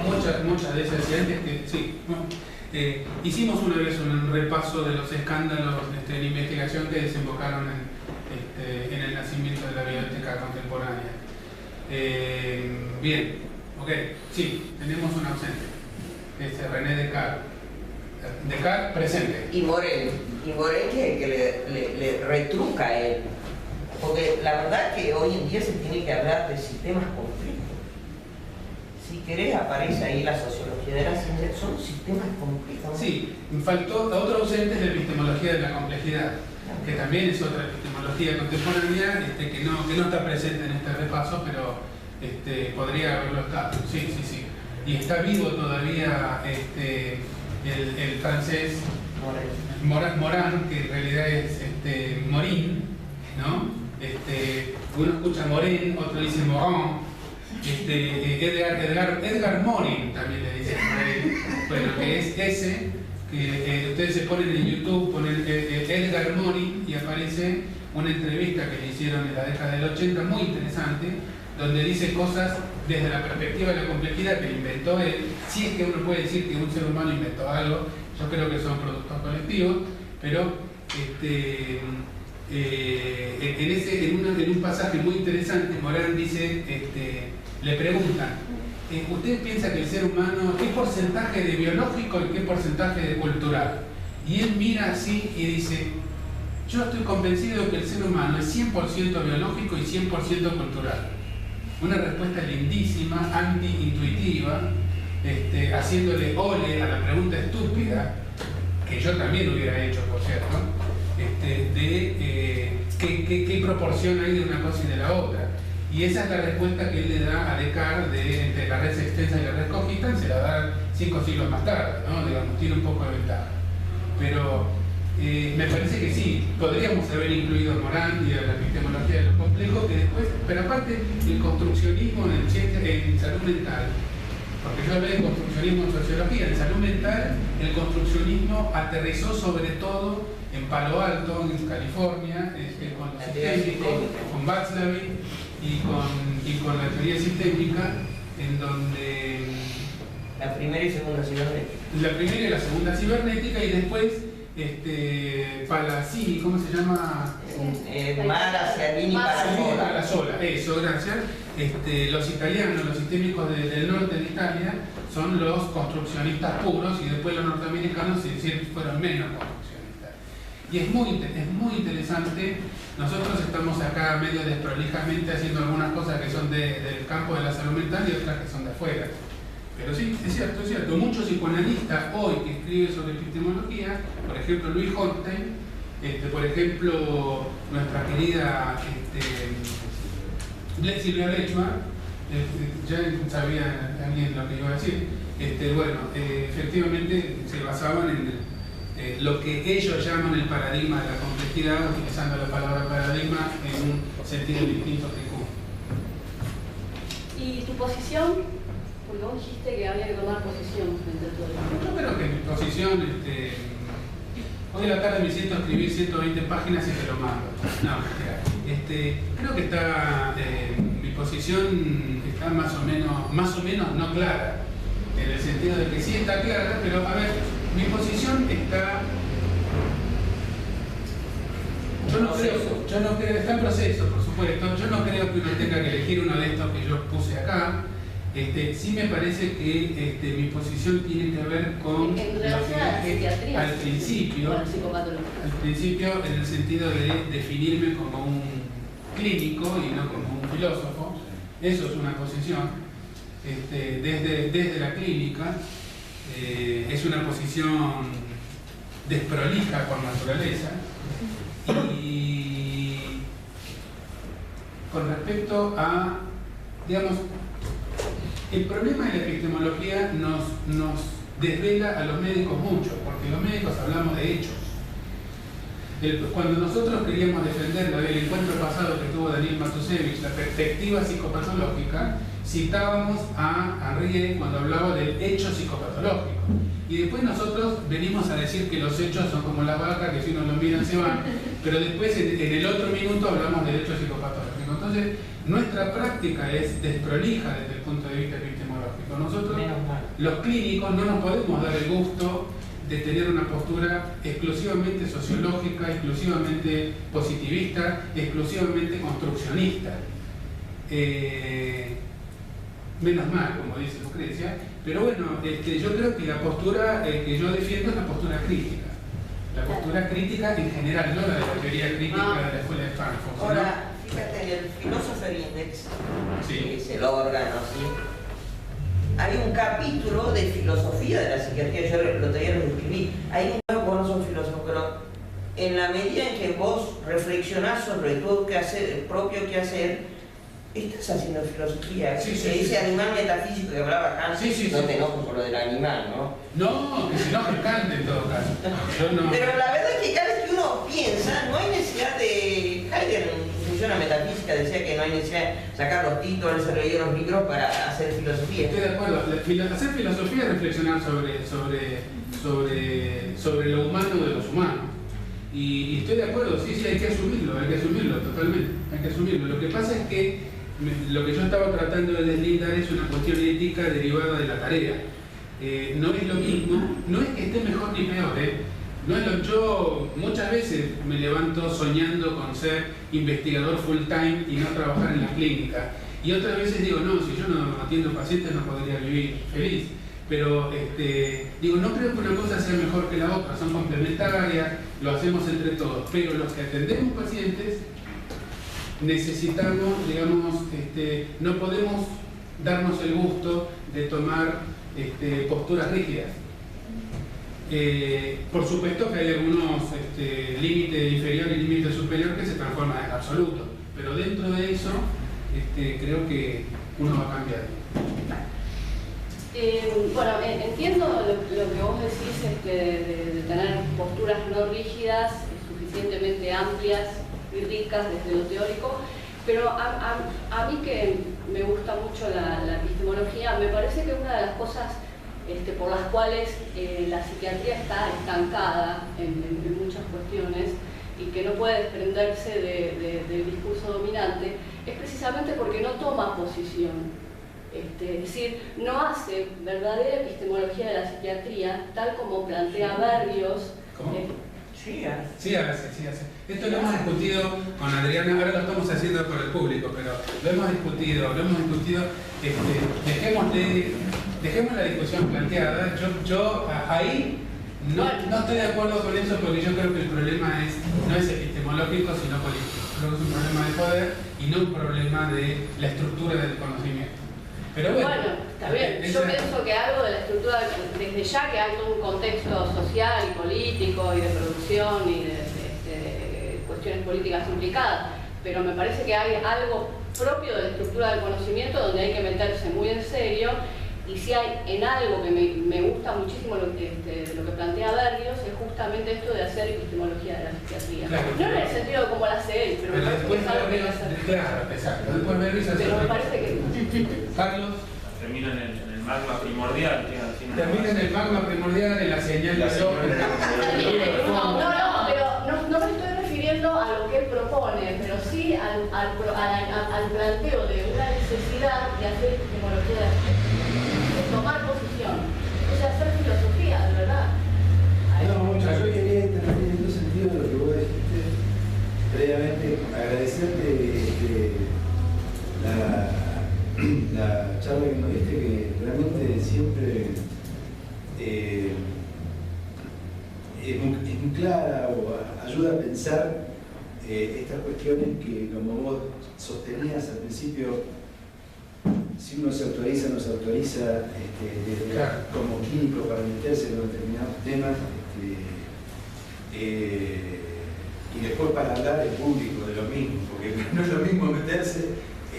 Muchas de esas antes que sí. Hicimos una vez un repaso de los escándalos de investigación que desembocaron en el nacimiento de la bioética contemporánea. Bien, ok, sí, tenemos un ausente. René Descartes. Descartes presente. Y Morel que le retruca a él. Porque la verdad que hoy en día se tiene que hablar de sistemas complejos. Si querés, aparece ahí la sociología de la ciencia, son sistemas complejos. Sí, faltó otro ausente de la epistemología de la complejidad, que también es otra epistemología contemporánea que no está presente en este repaso, pero podría haberlo estado. Sí. Y está vivo todavía el francés Morán, que en realidad es Morin, ¿no? Uno escucha Morin, otro dice Morán. Edgar Morin también le dicen por ahí. Bueno, que es ese, que ustedes se ponen en YouTube, ponen Edgar Morin y aparece una entrevista que le hicieron en la década del 80, muy interesante, donde dice cosas desde la perspectiva de la complejidad que le inventó él. Si es que uno puede decir que un ser humano inventó algo, yo creo que son productos colectivos, pero en un pasaje muy interesante, Morán dice, le preguntan, ¿usted piensa que el ser humano, qué porcentaje de biológico y qué porcentaje de cultural? Y él mira así y dice, yo estoy convencido de que el ser humano es 100% biológico y 100% cultural. Una respuesta lindísima, anti-intuitiva, haciéndole ole a la pregunta estúpida, que yo también hubiera hecho, por cierto, de qué proporción hay de una cosa y de la otra. Y esa es la respuesta que él le da a Descartes entre la res extensa y la res cogita, se la da 5 siglos más tarde, ¿no? Digamos, tiene un poco de ventaja. Pero me parece que sí, podríamos haber incluido a Morán y a la epistemología de lo complejo, que después, pero aparte el construccionismo en salud mental, porque yo hablé de construccionismo en sociología, en salud mental el construccionismo aterrizó sobre todo en Palo Alto, en California, con los sistémicos, con Václavic y con la teoría sistémica, en donde la primera y segunda cibernética. La primera y la segunda cibernética, y después Palazzini, ¿cómo se llama? Palazzini, Palazzola, eso, gracias. Los italianos, los sistémicos del norte de Italia, son los construccionistas puros, y después los norteamericanos fueron menos construccionistas. Y es muy interesante. Nosotros estamos acá medio desprolijamente haciendo algunas cosas que son del campo de la salud mental y otras que son de afuera. Pero sí, es cierto. Muchos psicoanalistas hoy que escriben sobre epistemología, por ejemplo Luis Holstein, por ejemplo nuestra querida Silvia Lechma, ya sabía alguien lo que iba a decir, efectivamente se basaban en lo que ellos llaman el paradigma de la complejidad, utilizando la palabra paradigma en un sentido distinto que común. ¿Y tu posición? Porque vos dijiste que había que tomar posición frente a todo esto. Yo creo que mi posición, hoy a la tarde me siento a escribir 120 páginas y te lo mando. No, creo que está, mi posición está más o menos no clara, en el sentido de que sí está clara, pero a ver, mi posición está... Yo no creo, está en proceso, por supuesto. Yo no creo que uno tenga que elegir uno de estos que yo puse acá. Sí me parece que mi posición tiene que ver con en relación a la psiquiatría, al principio, en el sentido de definirme como un clínico y no como un filósofo. Eso es una posición. Desde la clínica es una posición desprolija por naturaleza. Y con respecto a, digamos, el problema de la epistemología nos desvela a los médicos mucho, porque los médicos hablamos de hechos. Cuando nosotros queríamos defender la del encuentro pasado que tuvo Daniel Matusevich, la perspectiva psicopatológica, citábamos a Henriet cuando hablaba del hecho psicopatológico. Y después nosotros venimos a decir que los hechos son como las vacas, que si uno los mira se van, pero después en el otro minuto hablamos del hecho psicopatológico. Entonces, nuestra práctica es desprolija desde el punto de vista epistemológico. Nosotros, los clínicos, no nos podemos dar el gusto de tener una postura exclusivamente sociológica, exclusivamente positivista, exclusivamente construccionista. Menos mal, como dice Lucrecia, pero bueno, yo creo que la postura que yo defiendo es la postura crítica. La postura crítica en general, no la de la teoría crítica de la escuela de Frankfurt. Ahora, fíjate, en el Philosopher Index, Sí. que es el órgano, ¿sí? Hay un capítulo de filosofía de la psiquiatría, yo lo todavía lo escribí. Hay un vos no sos filósofo, pero en la medida en que vos reflexionás sobre tu propio quehacer, estás haciendo filosofía. Sí, Ese animal metafísico que hablaba Kant, no te enojes por lo del animal, ¿no? No, que se enoje Kant en todo caso. Yo no. Pero la verdad es que cada vez que uno piensa, no hay necesidad de... Heidegger en su función metafísica decía que no hay necesidad de sacar los títulos, leer los libros para hacer filosofía. Estoy de acuerdo. Hacer filosofía es reflexionar sobre lo humano de los humanos. Y estoy de acuerdo, sí, hay que asumirlo totalmente. Hay que asumirlo. Lo que pasa es que lo que yo estaba tratando de deslindar es una cuestión ética derivada de la tarea. No es lo mismo, no es que esté mejor ni peor, No es yo muchas veces me levanto soñando con ser investigador full time y no trabajar en la clínica. Y otras veces digo, no, si yo no atiendo pacientes no podría vivir feliz. Pero digo, no creo que una cosa sea mejor que la otra, son complementarias, lo hacemos entre todos. Pero los que atendemos pacientes necesitamos, digamos, no podemos darnos el gusto de tomar posturas rígidas. Por supuesto que hay algunos límite inferior y límite superior que se transforman en absoluto, pero dentro de eso creo que uno va a cambiar. Bueno, entiendo lo que vos decís de tener posturas no rígidas, suficientemente amplias y ricas desde lo teórico, pero a mí que me gusta mucho la epistemología, me parece que una de las cosas por las cuales la psiquiatría está estancada en muchas cuestiones y que no puede desprenderse del discurso dominante, es precisamente porque no toma posición. Es decir, no hace verdadera epistemología de la psiquiatría tal como plantea Berrios. Sí, sí hace. Esto lo hemos discutido con Adriana, ahora lo estamos haciendo por el público, pero lo hemos discutido. Dejemos la discusión planteada. Yo ahí no estoy de acuerdo con eso porque yo creo que el problema no es epistemológico, sino político. Creo que es un problema de poder y no un problema de la estructura del conocimiento. Pero bueno, está bien. Yo pienso que algo de la estructura, desde ya que hay todo un contexto social y político y de producción y de cuestiones políticas implicadas, pero me parece que hay algo propio de la estructura del conocimiento donde hay que meterse muy en serio. Y si hay en algo que me gusta muchísimo lo que plantea Berrios, es justamente esto de hacer epistemología de la psiquiatría. Claro, no en el sentido de cómo la hace él, pero me parece que es algo que hay que hacer. Claro, exacto. Después Berrios hace. Pero me parece que... Carlos. Termina en el magma primordial. Termina en el magma primordial, en la señal de No me estoy refiriendo a lo que él propone, pero sí al planteo de una necesidad de hacer epistemología de la psiquiatría. Tomar posición, o sea, hacer filosofía, de verdad. No, yo quería intervenir en dos sentidos de lo que vos dijiste previamente, agradecerte la charla que nos diste, que realmente siempre es muy clara o ayuda a pensar estas cuestiones que, como vos sostenías al principio, si uno se autoriza, no se autoriza como clínico para meterse en determinados temas, y después para hablar en público de lo mismo, porque no es lo mismo meterse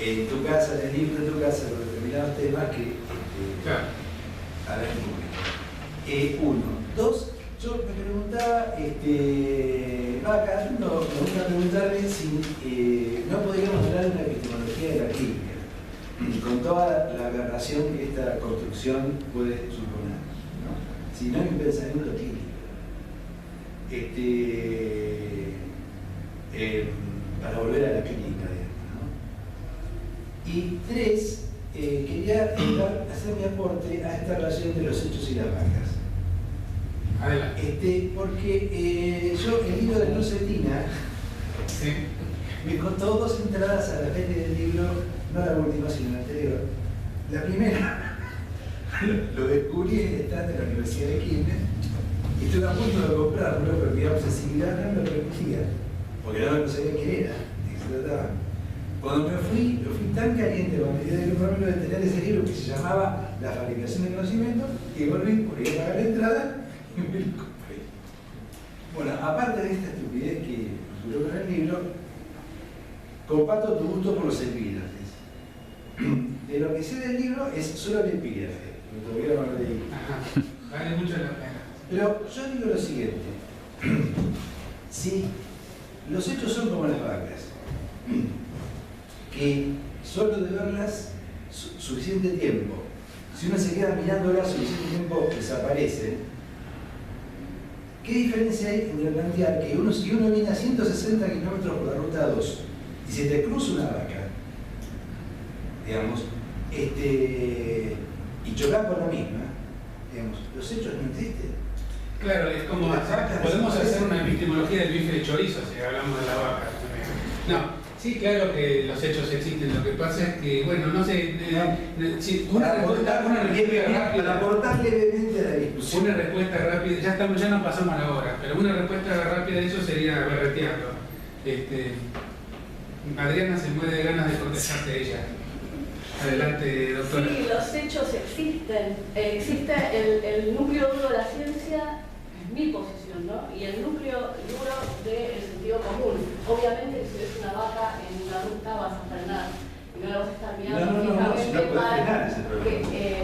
en tu casa, en el libro de tu casa, con determinados temas que hablar en público. Uno. Dos, yo me preguntaba, acá me gusta preguntarme si no podríamos hablar de una epistemología de la clínica, con toda la aberración que esta construcción puede suponer, ¿no? Si no hay un pensamiento clínico. Para volver a la clínica, digamos, ¿no? Y tres, quería hacer mi aporte a esta relación de los hechos y las marcas. Adelante. Porque yo, el libro de Nocetina, ¿sí? me costó 2 entradas a la feria del libro no la última, sino la anterior. La primera lo descubrí en el stand de la Universidad de Quilmes y estuve a punto de comprarlo, pero mi obsesividad no me lo permitía, porque no sabía quién era, de qué se trataba. Cuando me fui tan caliente con la idea de comprarme de tener ese libro que se llamaba La fabricación del conocimiento, y volví, porque iba a pagar la entrada y me lo compré. Bueno, aparte de esta estupidez que ocurrió con el libro, comparto tu gusto por los epígrafes. De lo que sé del libro es solo el epígrafe, lo todavía no lo leí. Vale mucho la pena. Pero yo digo lo siguiente, si los hechos son como las vacas, que solo de verlas suficiente tiempo, si uno se queda mirándolas suficiente tiempo desaparecen, ¿qué diferencia hay entre plantear que si uno viene a 160 kilómetros por la ruta 2 y se te cruza una vaca, digamos, y chocas con la misma, digamos, los hechos no existen? Claro, es como podemos hacer una epistemología del bife de chorizo si hablamos de la vaca. No, sí, claro que los hechos existen. Lo que pasa es que, bueno, no sé, una respuesta levemente a la discusión. Una respuesta rápida, ya nos pasamos la hora, pero una respuesta rápida de eso sería berreteando. Adriana se muere de ganas de contestarte a ella. Adelante, doctora. Sí, los hechos existen. Existe el núcleo duro de la ciencia, es mi posición, ¿no? Y el núcleo duro del sentido común. Obviamente, si ves una vaca en una ruta vas a frenar y no la vas a estar mirando fijamente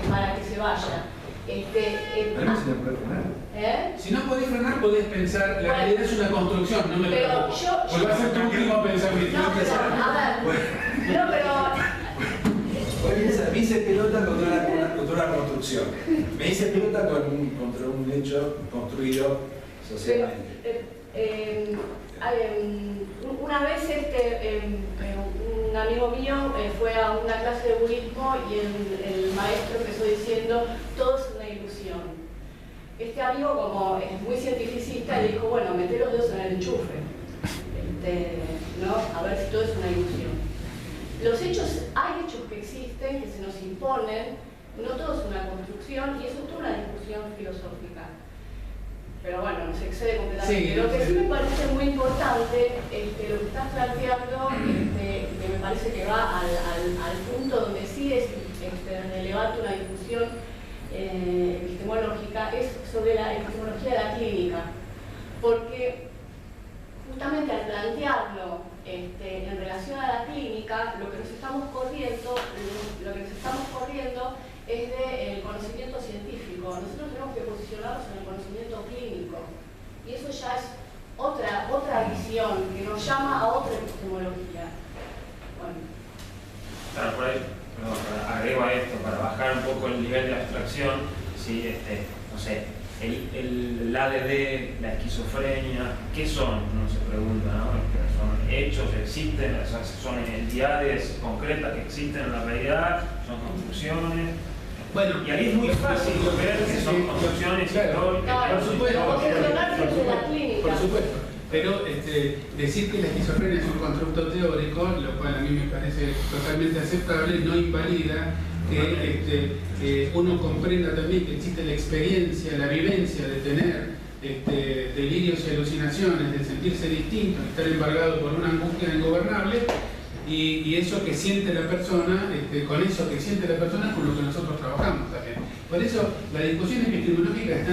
para que se vaya. Si no podés frenar, podés pensar, la realidad es una construcción, no me preocupo. Porque va a ser tu último pensamiento. No, pero me hice pelota contra una construcción. Me hice pelota contra un hecho construido socialmente. Una vez un amigo mío fue a una clase de budismo y el maestro empezó diciendo todo es una ilusión. Este amigo, como es muy cientificista, le dijo, bueno, meté los dedos en el enchufe, ¿no? A ver si todo es una ilusión. Los hechos, hay hechos que existen, que se nos imponen, no todo es una construcción y eso es toda una discusión filosófica. Pero bueno, nos excede completamente. Sí, lo que sí me parece muy importante, lo que estás planteando, que me parece que va al punto donde sí es relevante una discusión epistemológica, es sobre la epistemología de la clínica. Porque justamente al plantearlo en relación a la clínica, lo que nos estamos corriendo es del conocimiento científico. Nosotros tenemos que posicionarnos en el conocimiento clínico. Y eso ya es otra visión que nos llama a otra epistemología. Bueno. Claro, por ahí, agrego a esto, para bajar un poco el nivel de abstracción, ¿sí? No sé, el ADD, la esquizofrenia, ¿qué son? Uno se pregunta, ¿no? ¿Son hechos, existen, o sea, son entidades concretas que existen en la realidad, son construcciones? Bueno, y ahí es muy fácil ver que son construcciones históricas. Por supuesto, por supuesto. Pero decir que la esquizofrenia es un constructo teórico, lo cual a mí me parece totalmente aceptable, no invalida que uno comprenda también que existe la experiencia, la vivencia de tener delirios y alucinaciones, de sentirse distinto, de estar embargado por una angustia ingobernable, y eso que siente la persona, con eso que siente la persona, con lo que nosotros trabajamos también. Por eso la discusión epistemológica está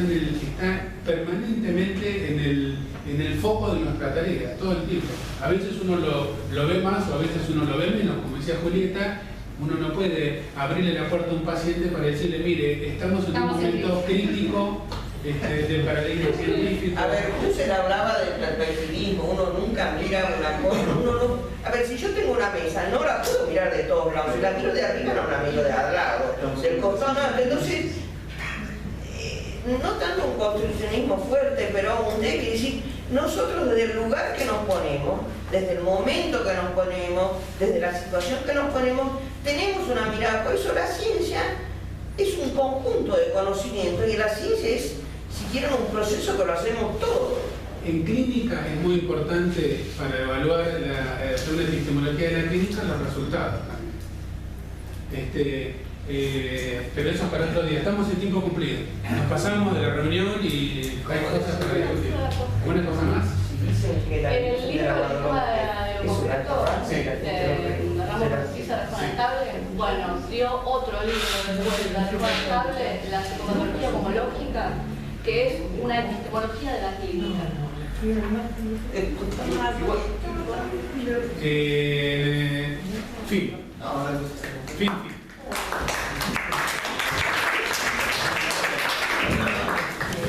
permanentemente en el foco de nuestra tarea, todo el tiempo. A veces uno lo ve más o a veces uno lo ve menos, como decía Julieta. Uno no puede abrirle la puerta a un paciente para decirle, mire, estamos en un momento crítico del paradigma científico. A ver, usted hablaba del perspectivismo, uno nunca mira una cosa, a ver, si yo tengo una mesa, no la puedo mirar de todos lados, si la miro de arriba no la miro de al lado, del costado no, entonces, no tanto un construccionismo fuerte, pero un débil, es decir, nosotros desde el lugar que nos ponemos, desde el momento que nos ponemos, desde la situación que nos ponemos, tenemos una mirada. Por eso la ciencia es un conjunto de conocimientos y la ciencia es, si quieren, un proceso que lo hacemos todos. En clínica es muy importante para evaluar una epistemología de la clínica los resultados. Pero eso es para otro día. Estamos en tiempo cumplido. Nos pasamos de la reunión y hay cosas para discutir. ¿Una cosa más? Dicen que la En el ley de libro la de Guadalajara es un alto avance. Ramos Justicia Conectable, bueno, dio otro libro después de la Conectable, la psicometodología como lógica, que es una epistemología de la clínica. Sí.